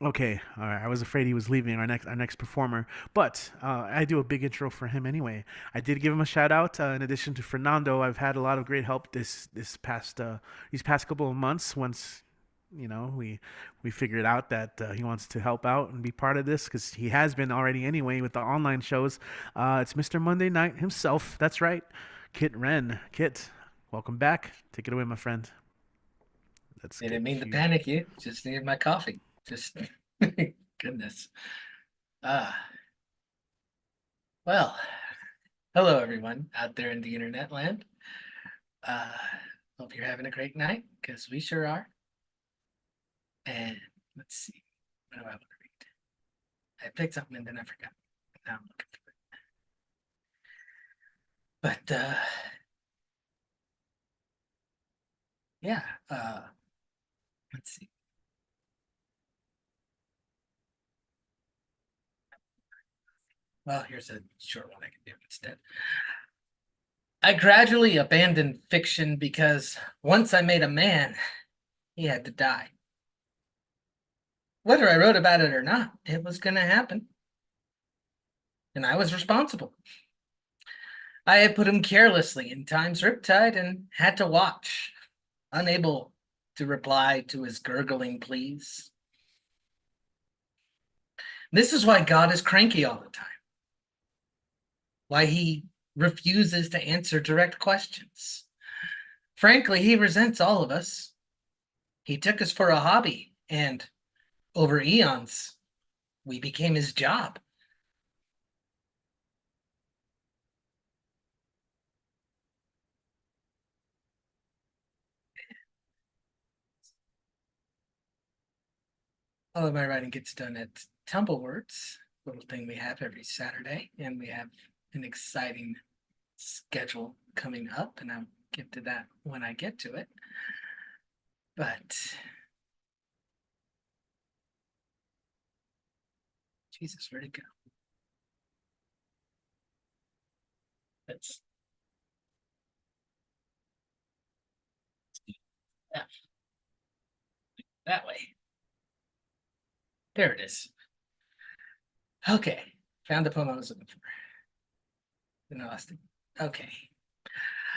Okay, all right. I was afraid he was leaving, our next performer, but I do a big intro for him anyway. I did give him a shout out. In addition to Fernando, I've had a lot of great help these past couple of months. Once we figured out that he wants to help out and be part of this, because he has been already anyway with the online shows. It's Mr. Monday Night himself. That's right, Kit Wren. Kit, welcome back. Take it away, my friend. Let's I didn't mean to you. panic you. Just needed my coffee. Just goodness. Well, hello everyone out there in the internet land. Hope you're having a great night, because we sure are. And let's see, what do I want to read? I picked something and then I forgot. Now I'm looking for it. But yeah, let's see. Well, here's a short one I can do instead. I gradually abandoned fiction because once I made a man, he had to die. Whether I wrote about it or not, it was going to happen. And I was responsible. I had put him carelessly in Time's Riptide and had to watch, unable to reply to his gurgling pleas. This is why God is cranky all the time. Why he refuses to answer direct questions. Frankly, he resents all of us. He took us for a hobby, and over eons, we became his job. All of my writing gets done at Tumblewords, little thing we have every Saturday, and we have an exciting schedule coming up, and I'll get to that when I get to it. But Jesus, where'd it go? That's F. That way. There it is. Okay. Found the poem I was looking for. Then I lost it. Okay.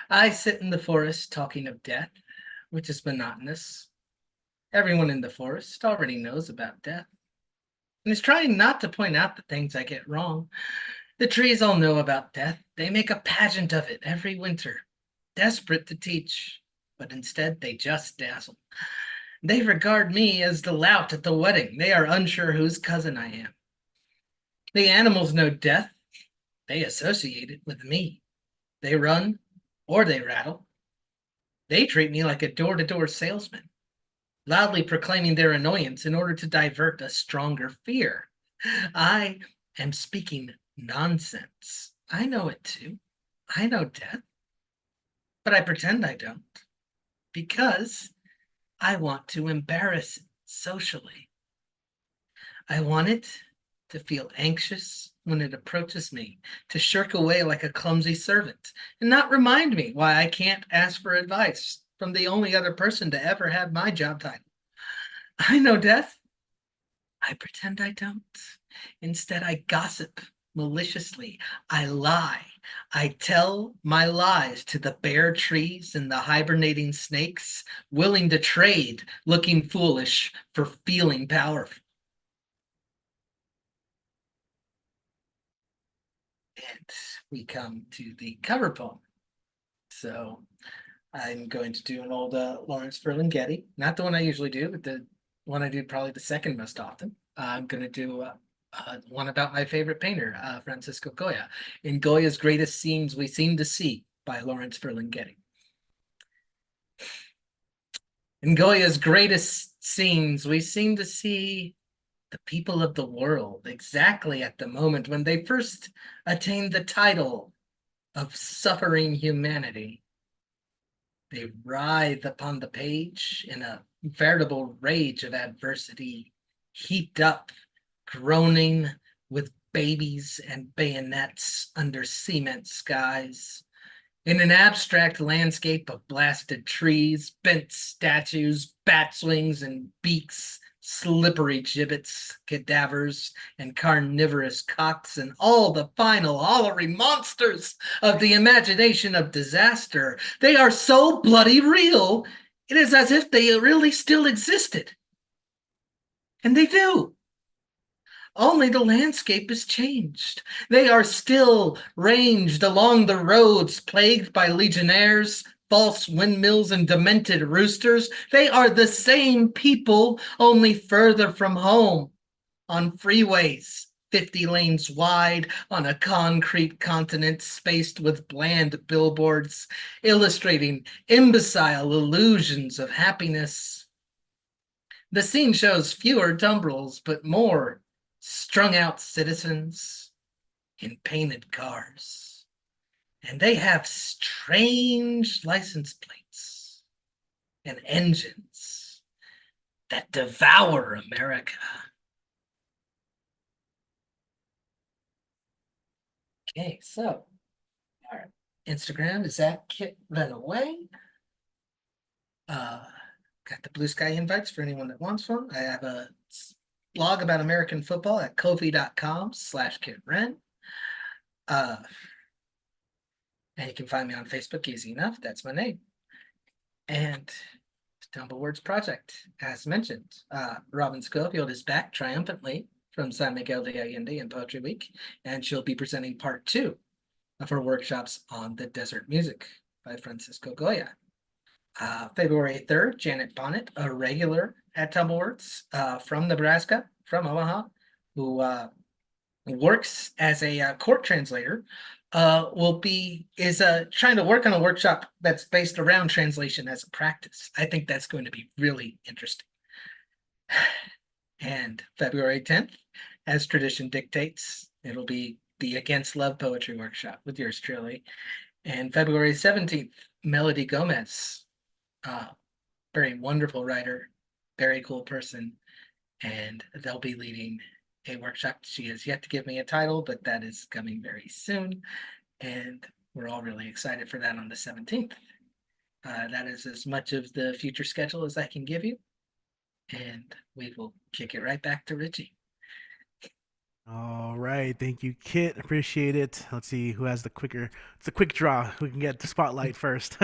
I sit in the forest talking of death, which is monotonous. Everyone in the forest already knows about death and is trying not to point out the things I get wrong. The trees all know about death. They make a pageant of it every winter, desperate to teach, but instead they just dazzle. They regard me as the lout at the wedding. They are unsure whose cousin I am. The animals know death. They associate it with me. They run or they rattle. They treat me like a door-to-door salesman, loudly proclaiming their annoyance in order to divert a stronger fear. I am speaking nonsense. I know it too. I know death, but I pretend I don't because I want to embarrass it socially. I want it to feel anxious when it approaches me, to shirk away like a clumsy servant, and not remind me why I can't ask for advice from the only other person to ever have my job title. I know death. I pretend I don't. Instead, I gossip maliciously. I lie. I tell my lies to the bare trees and the hibernating snakes, willing to trade looking foolish for feeling powerful. And we come to the cover poem. So I'm going to do an old Lawrence Ferlinghetti, not the one I usually do, but the one I do probably the second most often. I'm going to do one about my favorite painter, Francisco Goya, in Goya's Greatest Scenes We Seem to See by Lawrence Ferlinghetti. In Goya's greatest scenes, we seem to see the people of the world exactly at the moment when they first attained the title of suffering humanity. They writhe upon the page in a veritable rage of adversity, heaped up, groaning with babies and bayonets under cement skies. In an abstract landscape of blasted trees, bent statues, bat wings and beaks, slippery gibbets, cadavers, and carnivorous cocks, and all the final hollering monsters of the imagination of disaster. They are so bloody real, it is as if they really still existed. And they do. Only the landscape is changed. They are still ranged along the roads plagued by legionnaires, false windmills, and demented roosters. They are the same people, only further from home, on freeways 50 lanes wide, on a concrete continent spaced with bland billboards, illustrating imbecile illusions of happiness. The scene shows fewer tumbrils, but more strung out citizens in painted cars. And they have strange license plates and engines that devour America. Okay, so our Instagram is at Kit Runaway. Got the Blue Sky invites for anyone that wants one. I have a blog about American football at kofi.com/KitRen. And you can find me on Facebook, easy enough. That's my name. And Tumble Words Project, as mentioned. Robin Schofield is back triumphantly from San Miguel de Allende in Poetry Week, and she'll be presenting part 2 of her workshops on the desert music by Francisco Goya. February 3rd, Janet Bonnet, a regular at Tumblewords from Nebraska, from Omaha, who works as a court translator, is trying to work on a workshop that's based around translation as a practice. I think that's going to be really interesting. And February 10th, as tradition dictates, it'll be the Against Love Poetry Workshop with yours truly. And February 17th, Melody Gomez, very wonderful writer, very cool person, and they'll be leading a workshop. She has yet to give me a title, but that is coming very soon, and we're all really excited for that on the 17th. That is as much of the future schedule as I can give you. and we will kick it right back to Richie. All right, thank you, Kit. Appreciate it. Let's see who has the quicker. It's a quick draw. Who can get the spotlight first?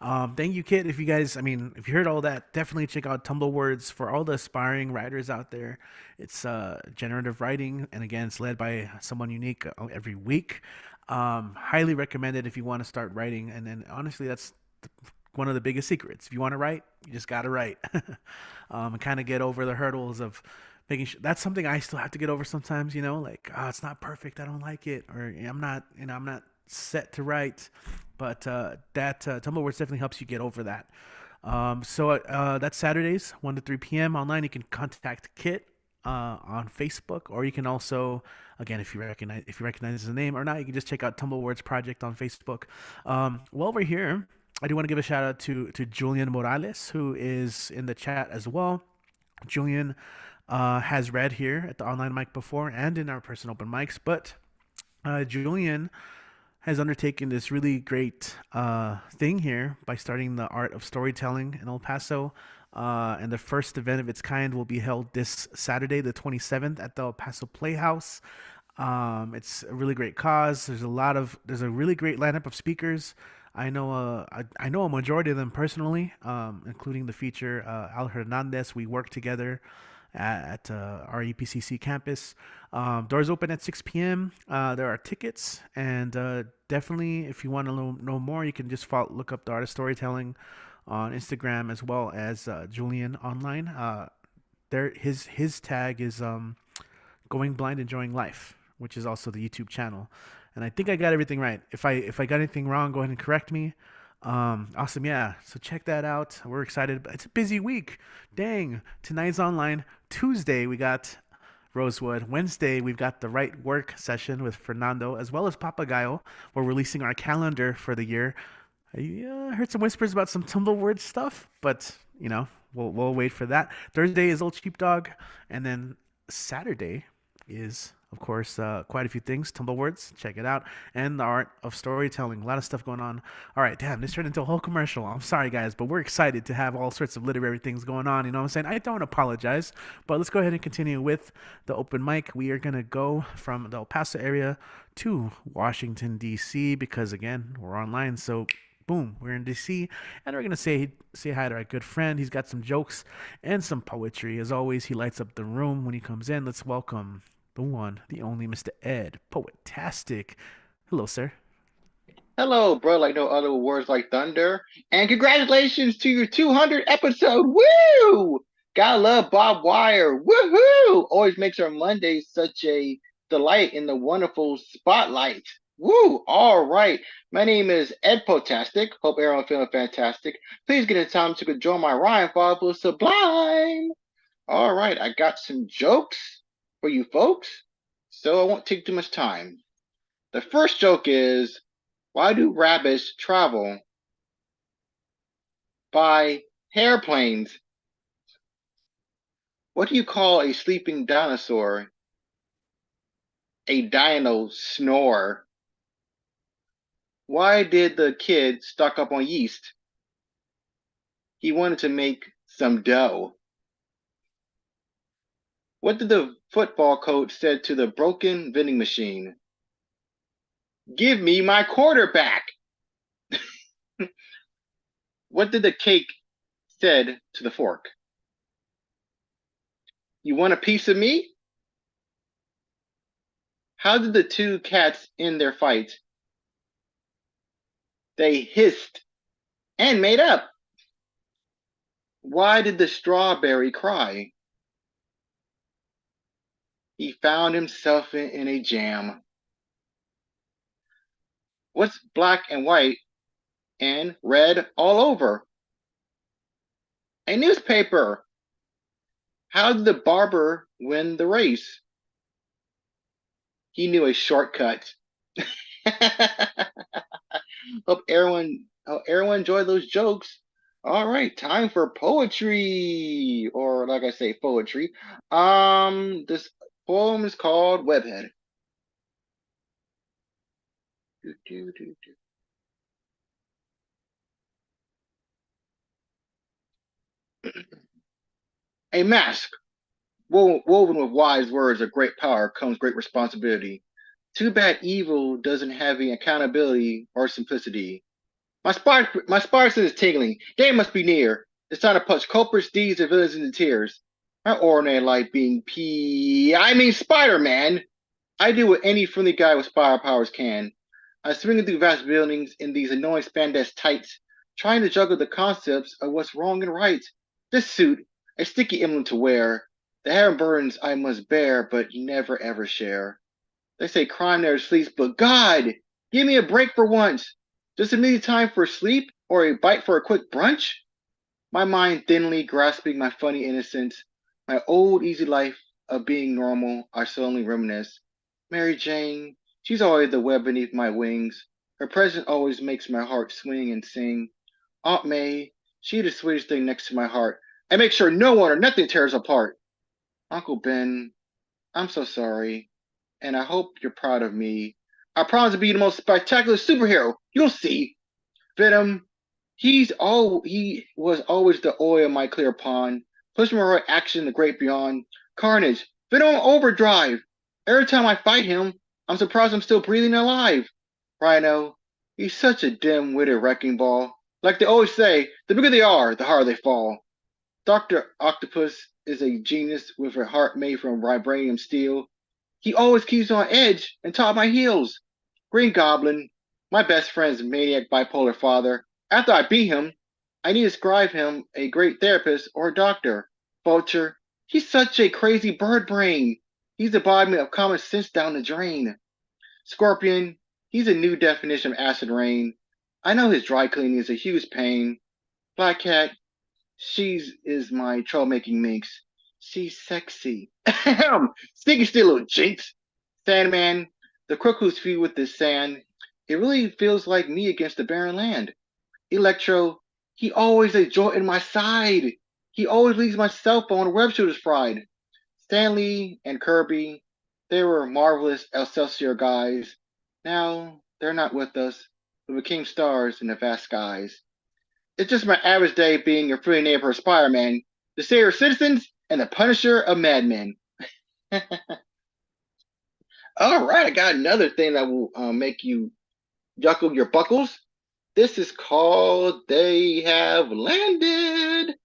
Thank you, Kit. If you guys, if you heard all that, definitely check out Tumble Words for all the aspiring writers out there. It's generative writing, and again, it's led by someone unique every week. Highly recommended if you want to start writing. And then, honestly, that's one of the biggest secrets. If you want to write, you just got to write, and kind of get over the hurdles of making sure. That's something I still have to get over sometimes. Like, oh, it's not perfect. I don't like it, or I'm not set to write. But that Tumblr Words definitely helps you get over that. So that's Saturdays, 1 to 3 p.m. online. You can contact Kit on Facebook, or you can also, again, if you recognize the name or not, you can just check out Tumble Words Project on Facebook. While we're here, I do want to give a shout out to Julian Morales, who is in the chat as well. Julian has read here at the online mic before and in our person open mics, but Julian has undertaken this really great thing here by starting the art of storytelling in El Paso. And the first event of its kind will be held this Saturday, the 27th, at the El Paso Playhouse. It's a really great cause. There's a really great lineup of speakers. I know a majority of them personally, including the feature Al Hernandez. We work together at our EPCC campus. Doors open at 6 p.m. There are tickets, and definitely, if you want to know more, you can just look up the Art of Storytelling on Instagram, as well as Julian online. His tag is Going Blind Enjoying Life, which is also the YouTube channel. And I think I got everything right. If I got anything wrong, go ahead and correct me. Awesome, yeah. So check that out. We're excited. It's a busy week. Dang. Tonight's online. Tuesday we got Rosewood. Wednesday we've got the Right Work session with Fernando, as well as Papagayo. We're releasing our calendar for the year. I heard some whispers about some Tumbleword stuff, but we'll wait for that. Thursday is Old Sheepdog, and then Saturday is, of course, quite a few things. Tumblewords, check it out. And the Art of Storytelling. A lot of stuff going on. All right, damn, this turned into a whole commercial. I'm sorry, guys, but we're excited to have all sorts of literary things going on. You know what I'm saying? I don't apologize. But let's go ahead and continue with the open mic. We are going to go from the El Paso area to Washington, D.C., because, again, we're online. So, boom, we're in DC, and we're gonna say hi to our good friend. He's got some jokes and some poetry. As always, he lights up the room when he comes in. Let's welcome the one, the only Mr. Ed Poetastic. Hello, sir. Hello, bro, like no other words like thunder. And congratulations to your 200 episode. Woo! Gotta love Bob Wire. Woohoo! Always makes our Mondays such a delight in the wonderful spotlight. Woo! All right. My name is Ed Potastic. Hope everyone feeling fantastic. Please get a time to enjoy my rhyme follow sublime. All right, I got some jokes for you folks, so I won't take too much time. The first joke is, why do rabbits travel by airplanes? What do you call a sleeping dinosaur? A dino snore. Why did the kid stock up on yeast? He wanted to make some dough. What did the football coach say to the broken vending machine? Give me my quarterback. What did the cake said to the fork? You want a piece of me? How did the two cats end their fight? They hissed and made up. Why did the strawberry cry? He found himself in a jam. What's black and white and red all over? A newspaper. How did the barber win the race? He knew a shortcut. Hope everyone enjoyed those jokes. All right, time for poetry, or like I say, poetry. This poem is called Webhead. Do, do, do, do. A mask, woven with wise words of great power comes great responsibility. Too bad evil doesn't have any accountability or simplicity. My spine sense is tingling. Day must be near. It's time to punch culprits, deeds, and villains into tears. My ordinary life being Spider-Man. I do what any friendly guy with spider powers can. I'm swinging through vast buildings in these annoying spandex tights, trying to juggle the concepts of what's wrong and right. This suit, a sticky emblem to wear, the hair and burdens I must bear but never ever share. They say crime never sleeps, but God, give me a break for once. Just immediate time for sleep or a bite for a quick brunch? My mind thinly grasping my funny innocence, my old easy life of being normal, I suddenly reminisce. Mary Jane, she's always the web beneath my wings. Her presence always makes my heart swing and sing. Aunt May, she the sweetest thing next to my heart. I make sure no one or nothing tears apart. Uncle Ben, I'm so sorry, and I hope you're proud of me. I promise to be the most spectacular superhero. You'll see. Venom, he was always the oil in my clear pond. Push my right action the great beyond. Carnage, Venom overdrive. Every time I fight him, I'm surprised I'm still breathing alive. Rhino, he's such a dim-witted wrecking ball. Like they always say, the bigger they are, the harder they fall. Dr. Octopus is a genius with a heart made from vibranium steel. He always keeps me on edge and top my heels. Green Goblin, my best friend's maniac bipolar father. After I beat him, I need to describe him a great therapist or a doctor. Vulture, he's such a crazy bird brain. He's the embodiment of common sense down the drain. Scorpion, he's a new definition of acid rain. I know his dry cleaning is a huge pain. Black Cat, is my troublemaking minx. She's sexy. Sneaky still little jinx. Sandman, the crook who's feud with the sand. It really feels like me against the barren land. Electro, he always a jolt in my side. He always leaves my cell phone web shooters fried. Stanley and Kirby, they were marvelous Excelsior guys. Now they're not with us, but became stars in the vast skies. It's just my average day being your friendly neighborhood Spider-Man, the savior of citizens, and the punisher of madmen. All right, I got another thing that will make you yuckle your buckles. This is called They Have Landed.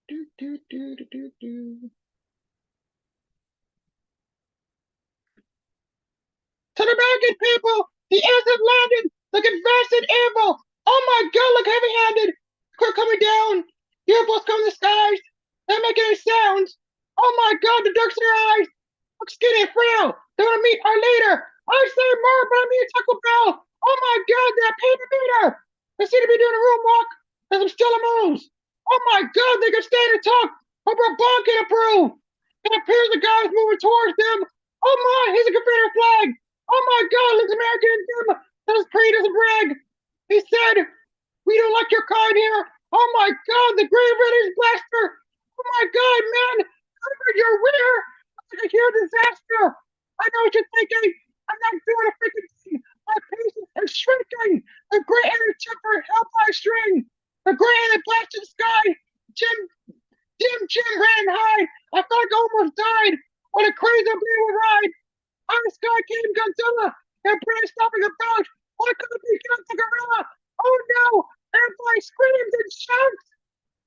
Do, do, do, do, do, do. To the American people, the heirs have landed, looking vast and evil. Oh my God, look heavy-handed. Quick coming down. UFOs come in the skies. They're making any sounds. Oh my God, the dark's in their eyes. Look skinny and frail. They want to meet our leader. I say more, but I mean Taco Bell. Oh my God, that paper meter. They seem to be doing a room walk and some stellar moves. Oh my God, they can stand and talk. Hope our bond can approve. It appears the guy's moving towards them. Oh my, he's a Confederate flag. Oh my God, looks American in them. That is pretty doesn't brag. He said, we don't like your kind here. Oh my God, the Grave Raiders blaster. Oh my God, man, I heard your rear. It's like a huge disaster. I know what you're thinking. I'm not doing a freaking thing. My patience is shrinking. The gray area temper held by a string. The gray area blasted the sky. Jim ran high. I felt like I almost died. What a crazy unbelievable ride. On the sky came Godzilla and British stopping about. Why couldn't it be killed the gorilla? Oh no! Everybody screams and shouts.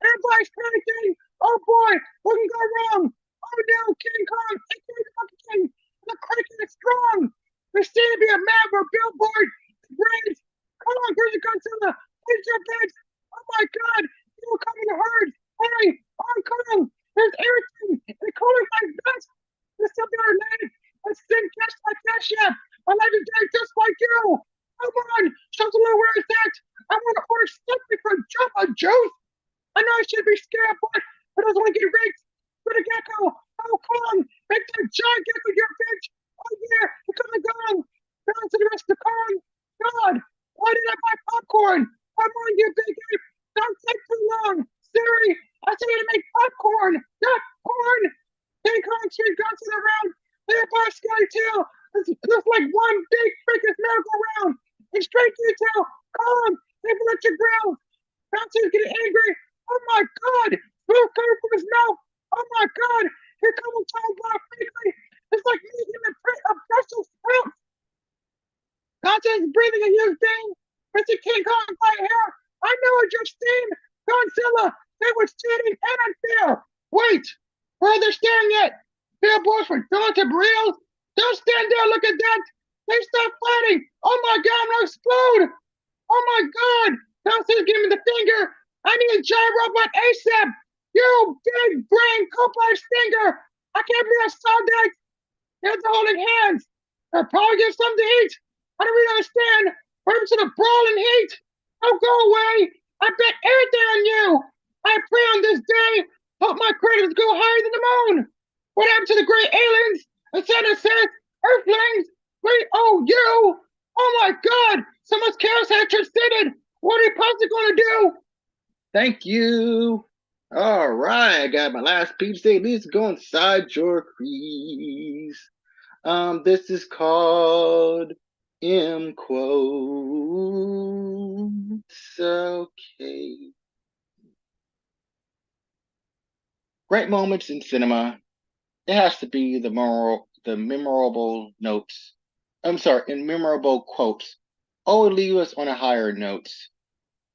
Everybody's panicking. Oh boy, what can go wrong? Oh no, King Kong, aka the Monkey King. The Kraken is strong. There seems to be a map or billboard. Brains. Come on, where's the Godzilla? Where's your beds? Oh my God, you will come in a herd. Hurry, Hong Kong. There's everything. The colors like best. There's something our name. Let's sing Cash Like Cash App. My legendary just like you. Come on, show us a little where it's at. I want to order something from Jumbo Juice. I know I should be scared, but I don't want to get raped. For the gecko. Oh, come on. Make that giant gecko your bitch. Oh, yeah. You're coming down. Down to the rest of the con. God, why did I buy popcorn? Come on, you big ape. Don't take too long. Siri, I said to make popcorn, not corn. King Kong Street bouncing around. Vampire Scotty Tail. It's like one big freaking merry-go-round. And straight detail. Kong, they've let you ground. Constance breathing a huge thing. Mr. King Kong right here. I know what you've seen. Godzilla, that was cheating and unfair. Wait, where are they staring at? Billboards for Delta Burritos? Don't stand there, look at that. They stop fighting. Oh my God, I'm gonna explode. Oh my God. Constance, give me the finger. I need a giant robot ASAP. You big brain copine stinger. I can't believe I saw that. They're holding hands. They'll probably get something to eat. I don't really understand. What happened to the brawling heat? Don't go away. I bet everything on you. I pray on this day. Hope my credits go higher than the moon. What happened to the great aliens? And Santa says, Earthlings, we owe you. Oh my God. So much chaos has transcended. What are you possibly going to do? Thank you. All right, I got my last piece. Say, please go inside your crease. This is called M quotes. Okay. Great moments in cinema. It has to be the memorable notes. Memorable quotes. Oh, leave us on a higher note.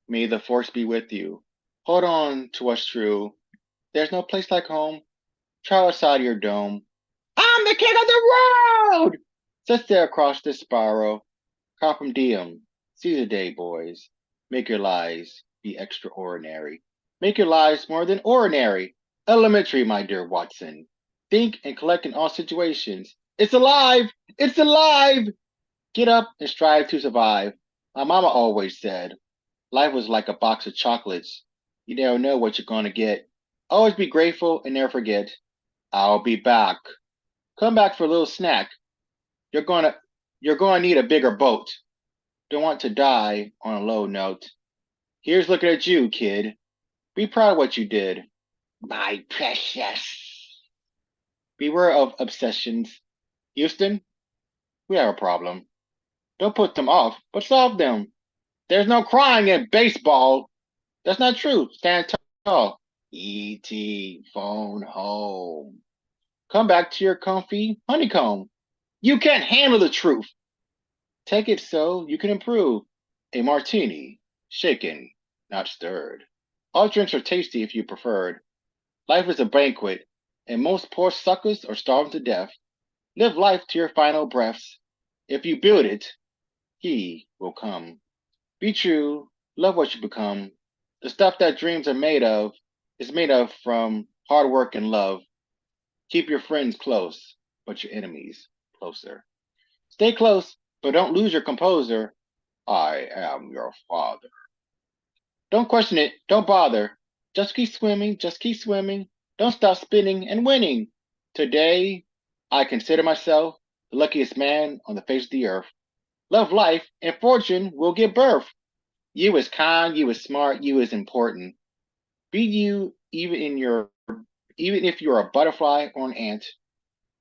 May the force be with you. Hold on to what's true. There's no place like home. Try outside your dome. I'm the king of the world! Sit there across this spiral. Carpe diem. Seize the day, boys. Make your lives be extraordinary. Make your lives more than ordinary. Elementary, my dear Watson. Think and collect in all situations. It's alive! It's alive! Get up and strive to survive. My mama always said, life was like a box of chocolates. You never know what you're going to get. Always be grateful and never forget. I'll be back. Come back for a little snack. You're gonna need a bigger boat. Don't want to die on a low note. Here's looking at you, kid. Be proud of what you did. My precious. Beware of obsessions. Houston, we have a problem. Don't put them off, but solve them. There's no crying in baseball. That's not true. Stand tall. E.T. phone home. Come back to your comfy honeycomb. You can't handle the truth. Take it so you can improve. A martini, shaken, not stirred. All drinks are tasty if you preferred. Life is a banquet, and most poor suckers are starving to death. Live life to your final breaths. If you build it, he will come. Be true, love what you become. The stuff that dreams are made of is made of from hard work and love. Keep your friends close, but your enemies closer. Stay close, but don't lose your composure. I am your father. Don't question it, don't bother. Just keep swimming, just keep swimming. Don't stop spinning and winning. Today, I consider myself the luckiest man on the face of the earth. Love life, and fortune will give birth. You is kind, you is smart, you is important. Be you even if you're a butterfly or an ant.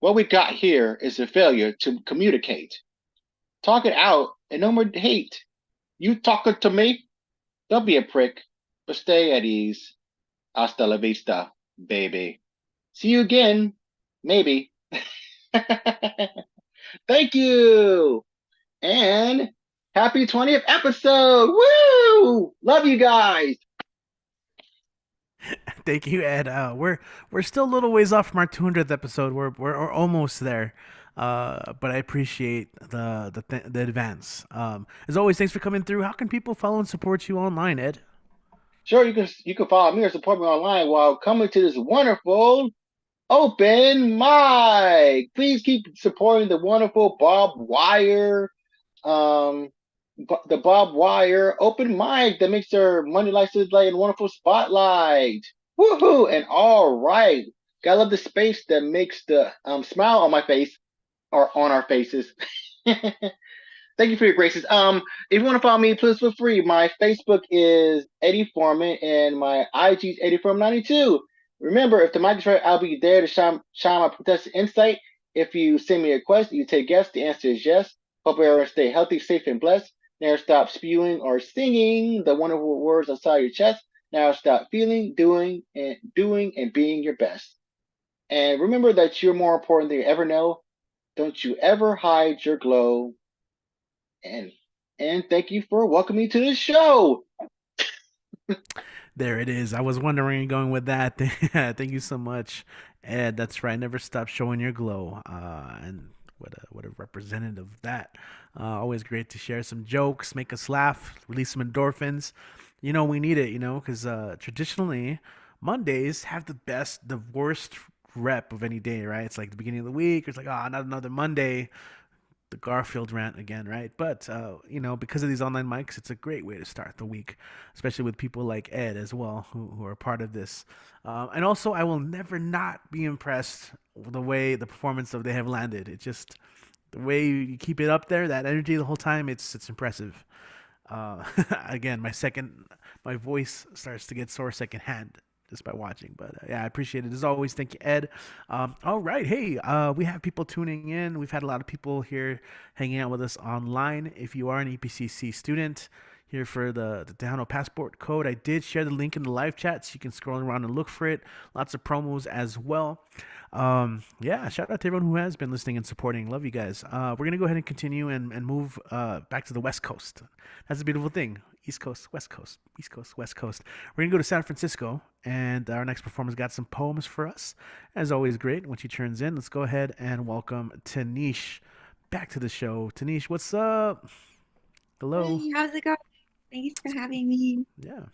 What we got here is a failure to communicate. Talk it out and no more hate. You talking to me? Don't be a prick, but stay at ease. Hasta la vista, baby. See you again, maybe. Thank you. And happy 20th episode. Woo! Love you guys. Thank you, Ed. We're still a little ways off from our 200th episode. We're almost there. But I appreciate the advance. As always, thanks for coming through. How can people follow and support you online, Ed? Sure, you can follow me or support me online while coming to this wonderful open mic. Please keep supporting the wonderful Bob Wire, the Bob Wire open mic that makes their Monday license like a wonderful spotlight. Woohoo! And all right, gotta love the space that makes the smile on my face or on our faces. Thank you for your graces. If you want to follow me, please feel free. My Facebook is Eddie Foreman and my IG is Eddie Foreman92. Remember, if the mic is right, I'll be there to shine my protested insight. If you send me a request, you take yes. The answer is yes. Hope everyone stay healthy, safe, and blessed. Never stop spewing or singing the wonderful words outside your chest. Now stop feeling, doing, and being your best. And remember that you're more important than you ever know. Don't you ever hide your glow. And and thank you for welcoming me to the show. There it is. I was wondering going with that. Thank you so much, Ed. That's right. Never stop showing your glow. And what a representative of that. Always great to share some jokes, make us laugh, release some endorphins. We need it. Because traditionally Mondays have the worst rep of any day, right? It's like the beginning of the week. It's like, not another Monday, the Garfield rant again, right? But because of these online mics, it's a great way to start the week, especially with people like Ed as well, who are part of this. And also, I will never not be impressed with the way the performance of They Have Landed. It's just the way you keep it up there, that energy the whole time. It's impressive. Again, my voice starts to get sore secondhand just by watching. But yeah, I appreciate it as always. Thank you, Ed. All right, hey, we have people tuning in. We've had a lot of people here hanging out with us online. If you are an EPCC student here for the Tejano Passport Code, I did share the link in the live chat, so you can scroll around and look for it. Lots of promos as well. Yeah, shout out to everyone who has been listening and supporting. Love you guys. We're gonna go ahead and continue and move back to the West Coast. That's a beautiful thing. East Coast, West Coast, East Coast, West Coast. We're gonna go to San Francisco, and our next performer's got some poems for us. As always, great when she turns in. Let's go ahead and welcome Tanish back to the show. Tanish, what's up? Hello. Hey, how's it going? Thanks for having me. Yeah.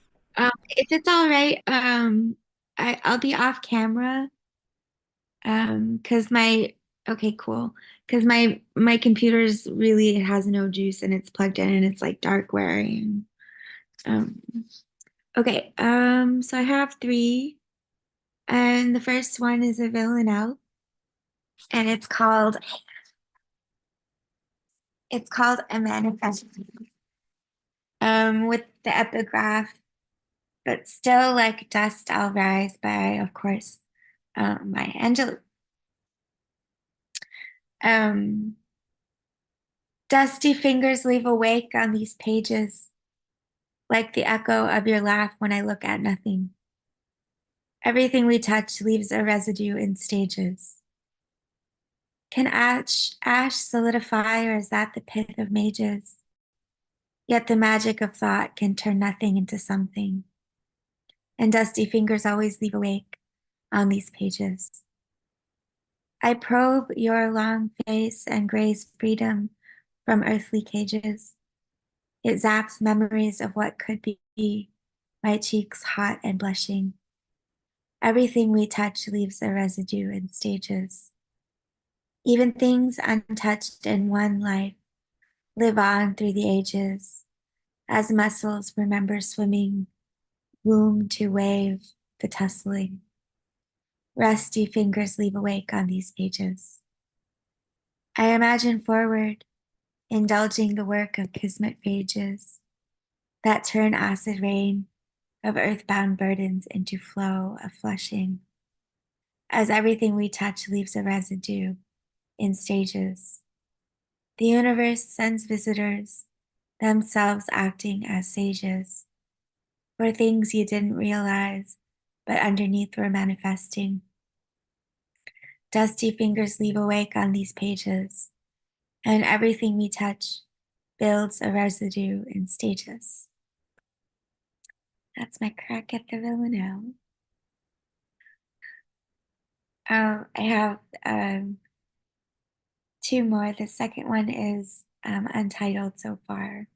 If it's all right, I'll be off camera. 'Cause okay, cool. 'Cause my computer's really, it has no juice and it's plugged in and it's like dark wearing. Okay, so I have 3, and the first one is a villanelle, and it's called A Manifest. With the epigraph, but still like dust I'll rise by, of course, Maya Angelou. Dusty fingers leave a wake on these pages, like the echo of your laugh when I look at nothing. Everything we touch leaves a residue in stages. Can ash solidify, or is that the pith of mages? Yet the magic of thought can turn nothing into something. And dusty fingers always leave a wake on these pages. I probe your long face and graze freedom from earthly cages. It zaps memories of what could be, my cheeks hot and blushing. Everything we touch leaves a residue in stages. Even things untouched in one life live on through the ages, as muscles remember swimming, womb to wave, the tussling. Rusty fingers leave a wake on these pages. I imagine forward, indulging the work of kismet phages that turn acid rain of earthbound burdens into flow of flushing, as everything we touch leaves a residue in stages. The universe sends visitors, themselves acting as sages, for things you didn't realize, but underneath were manifesting. Dusty fingers leave a wake on these pages, and everything we touch builds a residue in stages. That's my crack at the villanelle. I have 2 more. The second one is untitled so far.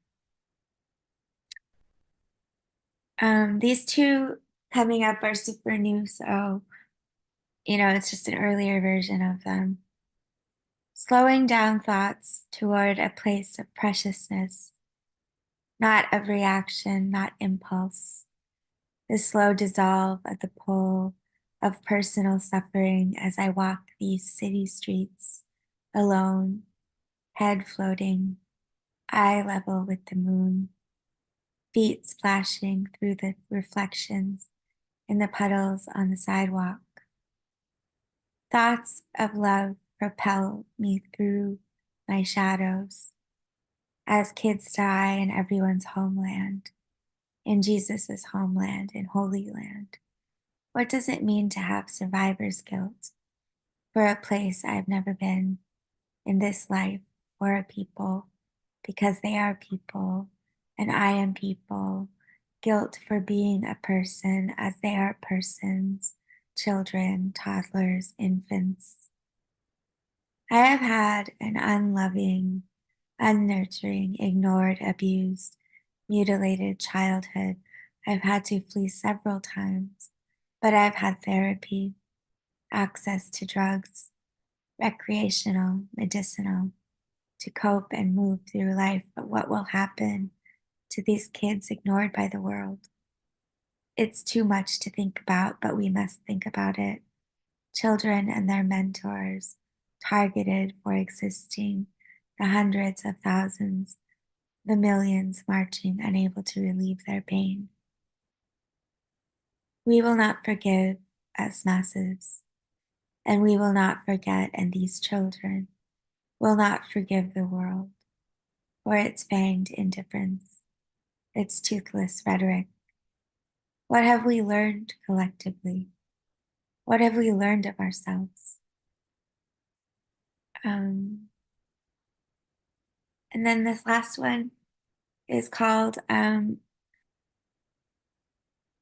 These 2 coming up are super new, so it's just an earlier version of them. Slowing down thoughts toward a place of preciousness, not of reaction, not impulse. The slow dissolve at the pull of personal suffering as I walk these city streets alone, head floating, eye level with the moon, feet splashing through the reflections in the puddles on the sidewalk. Thoughts of love propel me through my shadows as kids die in everyone's homeland, in Jesus's homeland, in Holy Land. What does it mean to have survivor's guilt for a place I've never been, in this life, for a people, because they are people and I am people, guilt for being a person as they are persons, children, toddlers, infants. I have had an unloving, unnurturing, ignored, abused, mutilated childhood. I've had to flee several times, but I've had therapy, access to drugs, recreational, medicinal, to cope and move through life. But what will happen to these kids ignored by the world? It's too much to think about, but we must think about it. Children and their mentors, targeted for existing, the hundreds of thousands, the millions marching, unable to relieve their pain. We will not forgive as masses, and we will not forget, and these children will not forgive the world for its fanged indifference, its toothless rhetoric. What have we learned collectively? What have we learned of ourselves? And then this last one is called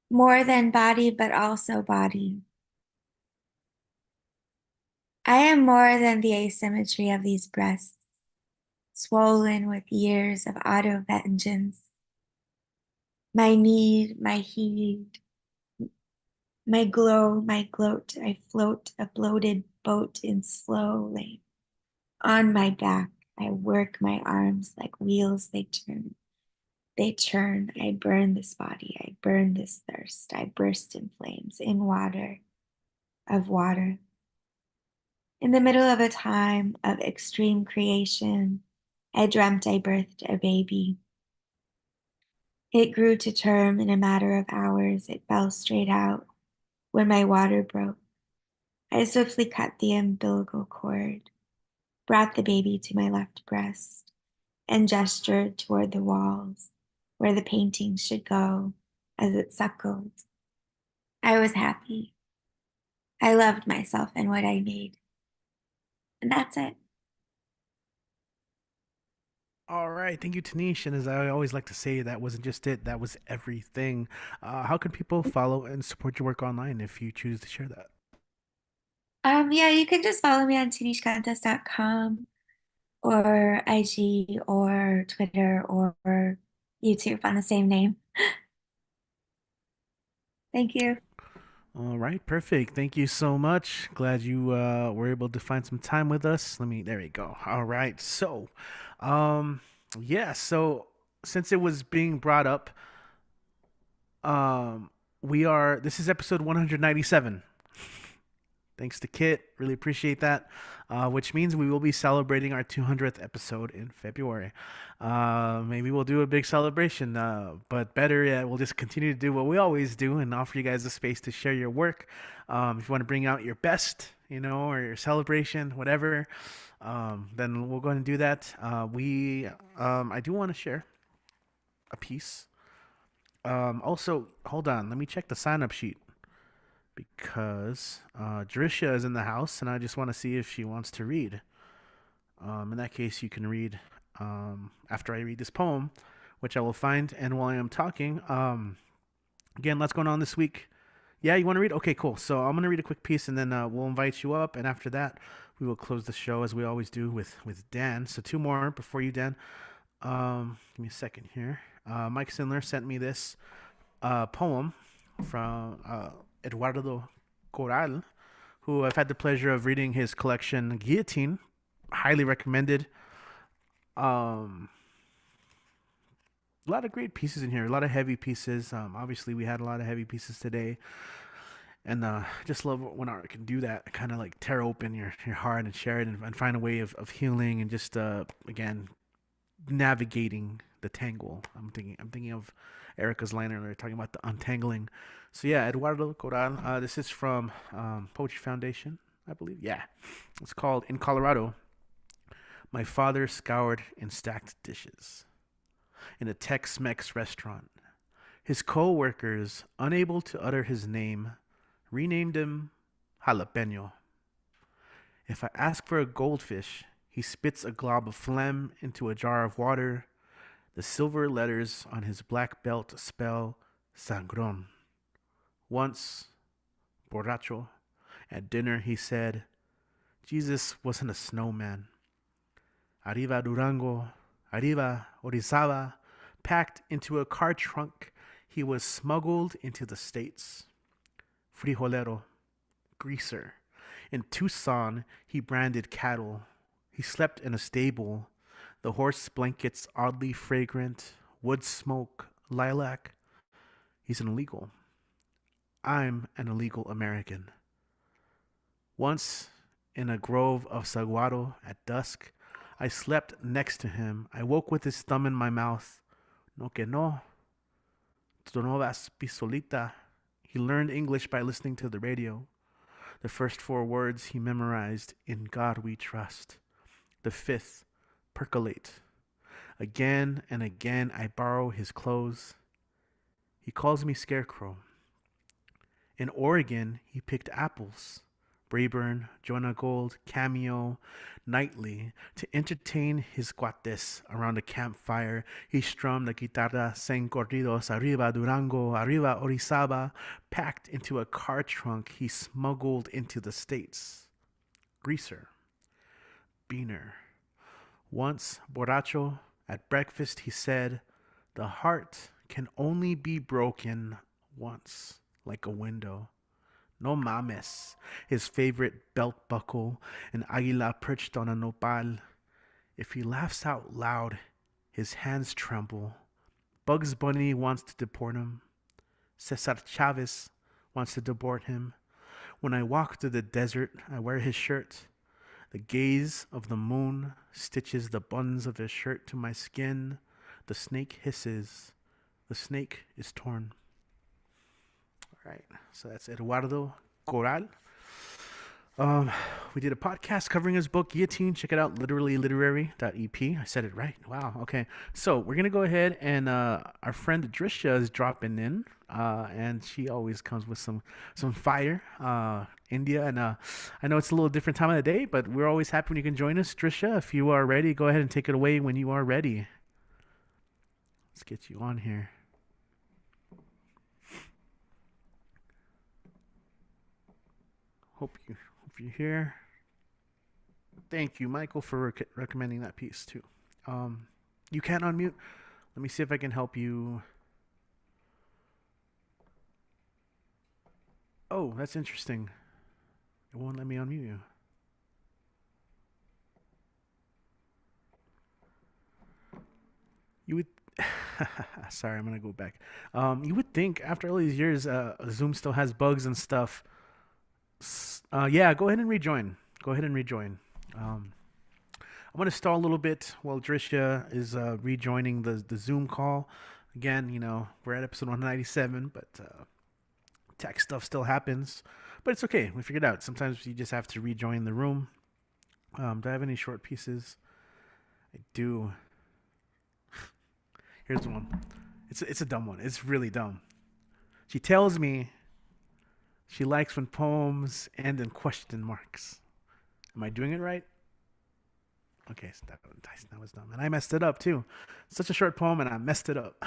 More Than Body, But Also Body. I am more than the asymmetry of these breasts, swollen with years of auto-vengeance. My need, my heed, my glow, my gloat, I float a bloated boat in slow lane. On my back, I work my arms like wheels, they turn. They churn, I burn this body, I burn this thirst, I burst in flames, in water, of water. In the middle of a time of extreme creation, I dreamt I birthed a baby. It grew to term in a matter of hours, it fell straight out when my water broke. I swiftly cut the umbilical cord, brought the baby to my left breast, and gestured toward the walls where the painting should go as it suckled. I was happy. I loved myself and what I made. And that's it. All right, thank you, Tanish. And as I always like to say, that wasn't just it; that was everything. How can people follow and support your work online if you choose to share that? Yeah, you can just follow me on tinishkantas.com or IG or Twitter or YouTube on the same name. Thank you. All right, perfect. Thank you so much. Glad you were able to find some time with us. There you go. All right. So, yeah, so since it was being brought up, um, this is episode 197. Thanks to Kit. Really appreciate that. Which means we will be celebrating our 200th episode in February. Maybe we'll do a big celebration, but better yet, we'll just continue to do what we always do and offer you guys a space to share your work. If you want to bring out your best, or your celebration, whatever, then we'll go ahead and do that. I do want to share a piece. Also, hold on. Let me check the sign up sheet because Drisha is in the house and I just want to see if she wants to read. In that case, you can read after I read this poem, which I will find. And while I am talking, again, lots going on this week. Yeah, you want to read? Okay, cool. So I'm going to read a quick piece and then we'll invite you up. And after that, we will close the show as we always do with Dan. So two more before you, Dan. Give me a second here. Mike Sindler sent me this poem from Eduardo Corral, who I've had the pleasure of reading his collection Guillotine. Highly recommended. A lot of great pieces in here, a lot of heavy pieces. Obviously, we had a lot of heavy pieces today. And just love when art can do that, kind of like tear open your heart and share it and find a way of healing and just, again, navigating the tangle. I'm thinking of Erica's line earlier talking about the untangling. So yeah, Eduardo Corral. This is from Poetry Foundation, I believe. Yeah, it's called In Colorado. My father scoured and stacked dishes in a Tex-Mex restaurant. His co-workers, unable to utter his name, renamed him Jalapeno. If I ask for a goldfish, He spits a glob of phlegm into a jar of water. The silver letters on his black belt spell Sangron. Once, borracho, at dinner he said, Jesus wasn't a snowman. Arriba Durango, arriba Orizaba, packed into a car trunk, he was smuggled into the States. Frijolero, greaser. In Tucson, he branded cattle. He slept in a stable. The horse blankets oddly fragrant, wood smoke, lilac. He's an illegal. I'm an illegal American. Once, in a grove of saguaro at dusk, I slept next to him. I woke with his thumb in my mouth. No que no. Tu no vas pisolita. He learned English by listening to the radio. The first 4 words he memorized, in God we trust. The 5th, percolate. Again and again I borrow his clothes. He calls me Scarecrow. In Oregon, he picked apples. Brayburn, Jonah Gold, Cameo, nightly. To entertain his cuates around a campfire, he strummed the guitarra, sang corridos, arriba Durango, arriba Orizaba, packed into a car trunk he smuggled into the States. Greaser. Beaner. Once, borracho, at breakfast he said, the heart can only be broken once, like a window. No mames, his favorite belt buckle, an águila perched on a nopal. If he laughs out loud, his hands tremble. Bugs Bunny wants to deport him. Cesar Chavez wants to deport him. When I walk through the desert, I wear his shirt. The gaze of the moon stitches the buttons of his shirt to my skin. The snake hisses. The snake is torn. All right, so that's Eduardo Corral. We did a podcast covering his book Guillotine. Check it out, literallyliterary.ep. I said it right. Wow. Okay. So we're gonna go ahead and our friend Drisha is dropping in, and she always comes with some fire. India, and I know it's a little different time of the day, but we're always happy when you can join us. Drisha, if you are ready, go ahead and take it away when you are ready. Let's get you on here. Hope you're here. Thank you, Michael, for recommending that piece too. You can't unmute. Let me see if I can help you. Oh, that's interesting. It won't let me unmute you. You would. Sorry, I'm gonna go back. You would think after all these years, Zoom still has bugs and stuff. Yeah, go ahead and rejoin. I'm going to stall a little bit while Drisha is rejoining the Zoom call. Again, we're at episode 197, but tech stuff still happens. But it's okay. We figured it out. Sometimes you just have to rejoin the room. Do I have any short pieces? I do. Here's one. It's a dumb one. It's really dumb. She tells me she likes when poems end in question marks. Am I doing it right? Okay, so that was dumb. And I messed it up too. Such a short poem and I messed it up.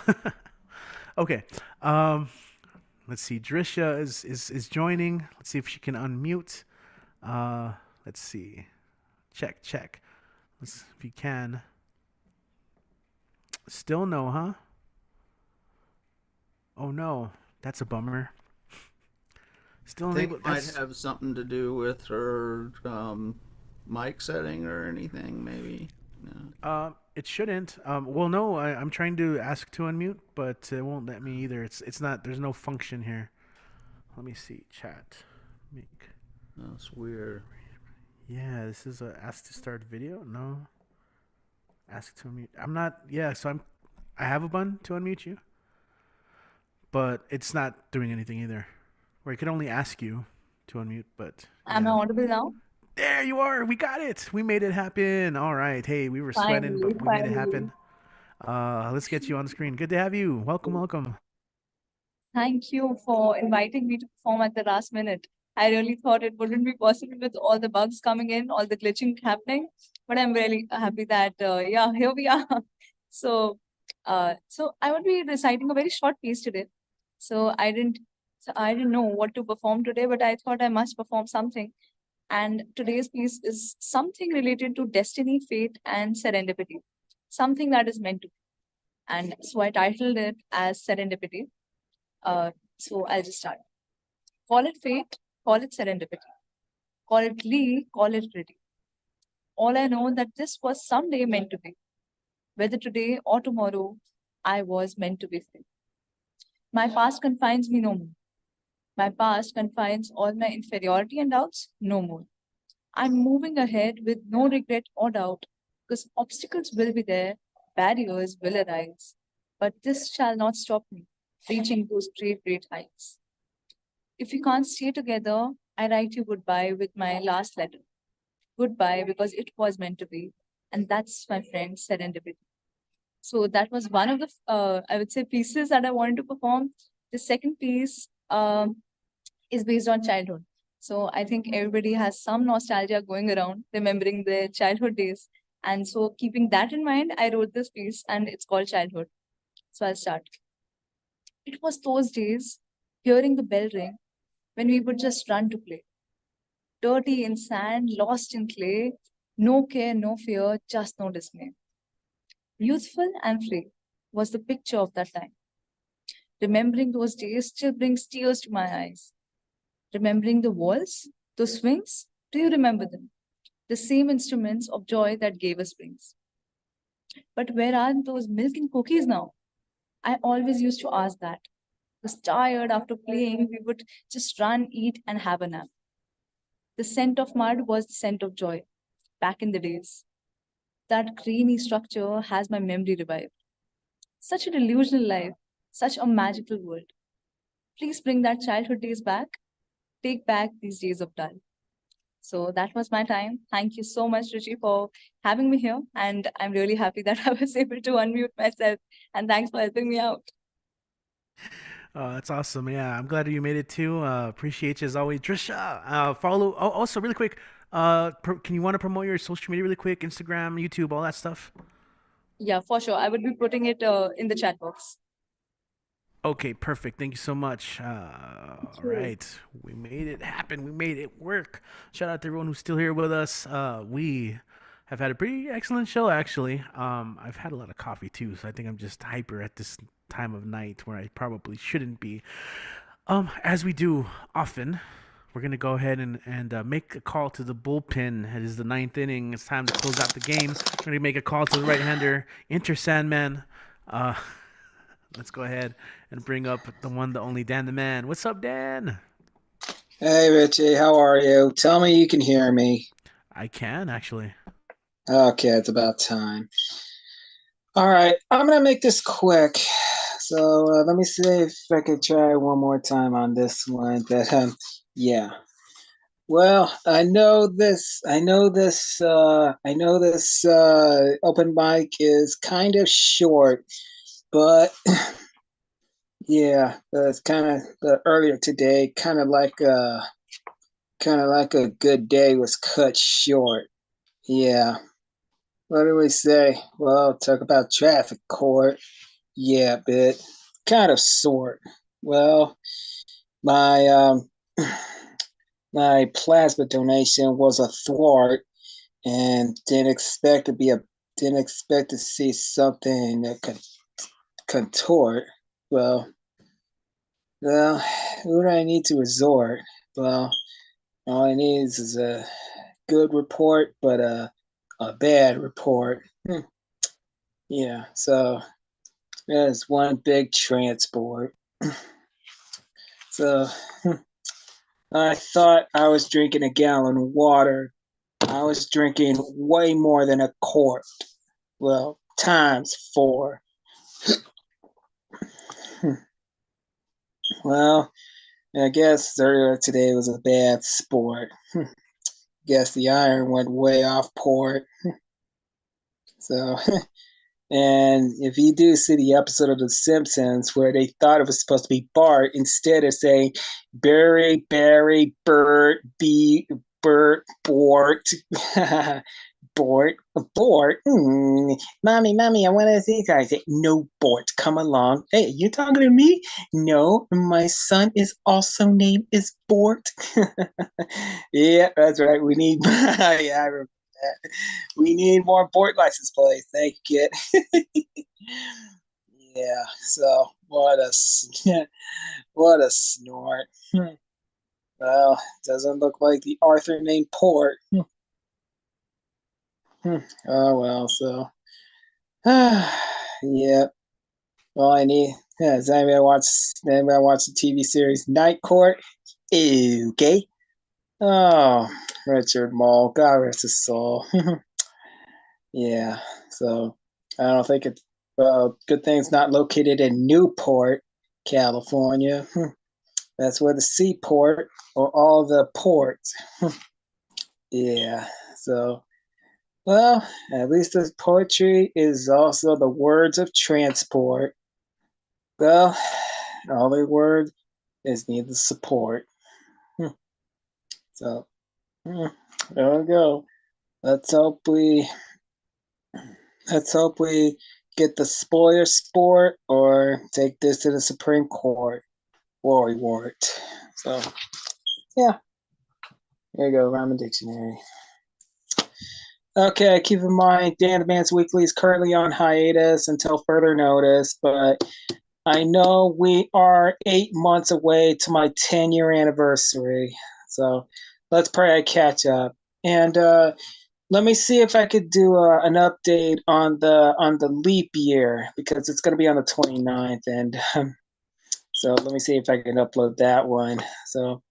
Okay. Let's see. Drisha is joining. Let's see if she can unmute. Let's see. Check. Let's see if you can. Still no, huh? Oh no. That's a bummer. Still I think it might have something to do with her mic setting or anything, maybe. No. It shouldn't. Well, no, I'm trying to ask to unmute, but it won't let me either. It's not. There's no function here. Let me see. Chat. Make. That's weird. Yeah, this is a ask to start video. No. Ask to unmute. I'm not. Yeah, so I have a button to unmute you, but it's not doing anything either. Where I could only ask you to unmute, but am I audible now? There you are. We got it. We made it happen. All right. Hey, we were sweating, but we made it happen. Let's get you on the screen. Good to have you. Welcome. Thank you for inviting me to perform at the last minute. I really thought it wouldn't be possible with all the bugs coming in, all the glitching happening. but I'm really happy that yeah, here we are. So, so I would be reciting a very short piece today. So I didn't know what to perform today, but I thought I must perform something. And today's piece is something related to destiny, fate, and serendipity, something that is meant to be. And so I titled it as Serendipity. So I'll just start. Call it fate, call it serendipity, call it Lee, call it Riddy. All I know that this was someday meant to be. Whether today or tomorrow, I was meant to be free. My past confines me no more. My past confines all my inferiority and doubts no more. I'm moving ahead with no regret or doubt because obstacles will be there, barriers will arise. But this shall not stop me reaching those great, great heights. If we can't stay together, I write you goodbye with my last letter. Goodbye because it was meant to be. And that's my friend serendipity. So that was one of the, I would say, pieces that I wanted to perform. The second piece is based on childhood. So I think everybody has some nostalgia going around, remembering their childhood days. And so keeping that in mind, I wrote this piece and it's called Childhood. So I'll start. It was those days, hearing the bell ring, when we would just run to play. Dirty in sand, lost in clay, no care, no fear, just no dismay. Youthful and free was the picture of that time. Remembering those days still brings tears to my eyes. Remembering the waltz, the swings, do you remember them? The same instruments of joy that gave us wings. But where are those milk and cookies now? I always used to ask that. Was tired after playing, we would just run, eat, and have a nap. The scent of mud was the scent of joy back in the days. That creamy structure has my memory revived. Such a delusional life, such a magical world. Please bring that childhood days back. Take back these days of dull. So that was my time. Thank you so much, Richie, for having me here. And I'm really happy that I was able to unmute myself. And thanks for helping me out. That's awesome. Yeah, I'm glad you made it too. Appreciate you as always. Trisha, follow. Oh, also, really quick, can you want to promote your social media really quick? Instagram, YouTube, all that stuff? Yeah, for sure. I would be putting it in the chat box. Okay, perfect. Thank you so much. All right, we made it happen. We made it work. Shout out to everyone who's still here with us. We have had a pretty excellent show, actually. I've had a lot of coffee too, so I think I'm just hyper at this time of night where I probably shouldn't be. As we do often, we're gonna go ahead and make a call to the bullpen. It is the ninth inning. It's time to close out the game. We're gonna make a call to the right-hander, Inter Sandman. Let's go ahead and bring up the one, the only Dan the Man. What's up, Dan? Hey, Richie, how are you? Tell me you can hear me. I can, actually. Okay, it's about time. All right, I'm going to make this quick. So let me see if I can try one more time on this one. But yeah. Well, I know this open mic is kind of short, but yeah, it's kind of earlier today, kind of like a good day was cut short. Yeah. What do we say? Well, talk about traffic court. Yeah, but kind of sort. Well, my my plasma donation was a thwart, and didn't expect to see something that could contort. Well, who do I need to resort? Well, all I need is a good report, but a bad report. Yeah, so there's one big transport. So I thought I was drinking a gallon of water. I was drinking way more than a quart. Well, times 4. Well, I guess earlier today was a bad sport. Guess the iron went way off port. So, and if you do see the episode of The Simpsons where they thought it was supposed to be Bart, instead of saying Barry, Bert, Bort, Bort, Bort. Mommy, I want to see. I say, no, Bort, come along. Hey, you talking to me? No, my son is also named is Bort. Yeah, that's right. We need. Yeah, I remember that. We need more Bort license plates. Thank you, kid. Yeah. So what a what a snort. Well, doesn't look like the Arthur named Port. Oh well, so yeah. Well, I need. Yeah, does anybody watch the TV series Night Court? Okay. Oh, Richard Mole, God rest his soul. Yeah. So I don't think it's good thing it's not located in Newport, California. That's where the seaport or all the ports. Yeah. So well, at least this poetry is also the words of transport. Well, all the word is need the support. So there we go. Let's hope we get the spoiler sport or take this to the Supreme Court. Worry wart. So yeah, there you go, Rhyming Dictionary. Okay, keep in mind, Dan Advance Weekly is currently on hiatus until further notice, but I know we are 8 months away to my 10-year anniversary. So let's pray I catch up. And let me see if I could do an update on the leap year because it's going to be on the 29th. And so let me see if I can upload that one. So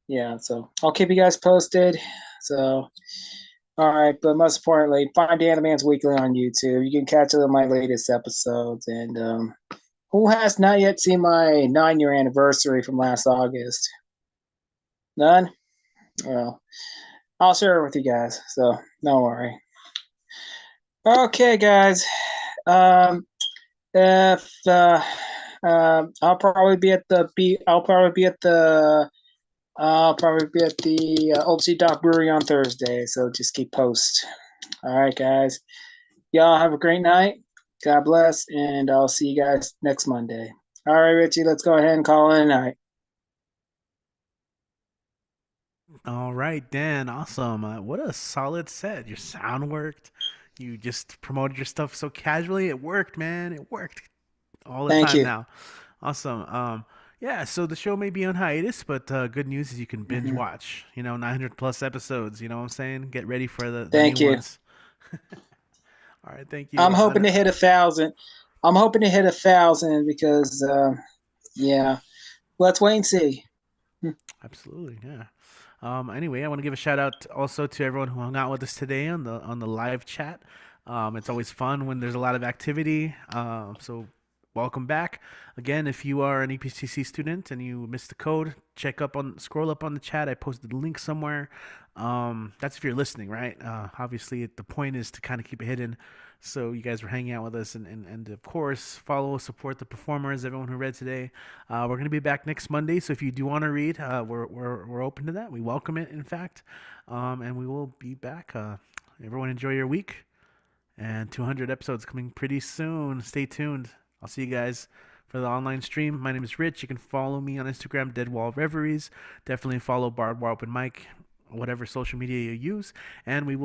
yeah, so I'll keep you guys posted. So all right, but most importantly, find Dan Man's Weekly on YouTube. You can catch up on my latest episodes. And who has not yet seen my 9-year anniversary from last August? None? Well, I'll share it with you guys, so don't worry. Okay, guys. If I'll probably be at the Old Sea Dock Brewery on Thursday, so just keep post. All right, guys. Y'all have a great night. God bless, and I'll see you guys next Monday. All right, Richie, let's go ahead and call it a night. All right, Dan, awesome. What a solid set. Your sound worked. You just promoted your stuff so casually. It worked, man. It worked all the Thank time you. now. Awesome. Yeah, so the show may be on hiatus, but good news is you can binge watch, 900 plus episodes. You know what I'm saying? Get ready for the Thank new you. ones. All right, thank you. I'm hoping to hit 1,000. I'm hoping to hit 1,000 because, yeah, let's wait and see. Absolutely, yeah. Anyway, I want to give a shout out also to everyone who hung out with us today on the live chat. It's always fun when there's a lot of activity. So welcome back. Again, if you are an EPCC student and you missed the code, scroll up on the chat. I posted the link somewhere. That's if you're listening, right? Obviously, the point is to kind of keep it hidden. So you guys were hanging out with us, and of course, support the performers, everyone who read today. We're going to be back next Monday, so if you do want to read, we're open to that. We welcome it, in fact, and we will be back. Everyone enjoy your week, and 200 episodes coming pretty soon. Stay tuned. I'll see you guys for the online stream. My name is Rich. You can follow me on Instagram, Deadwall Reveries. Definitely follow Barbed Open Mic, whatever social media you use, and we will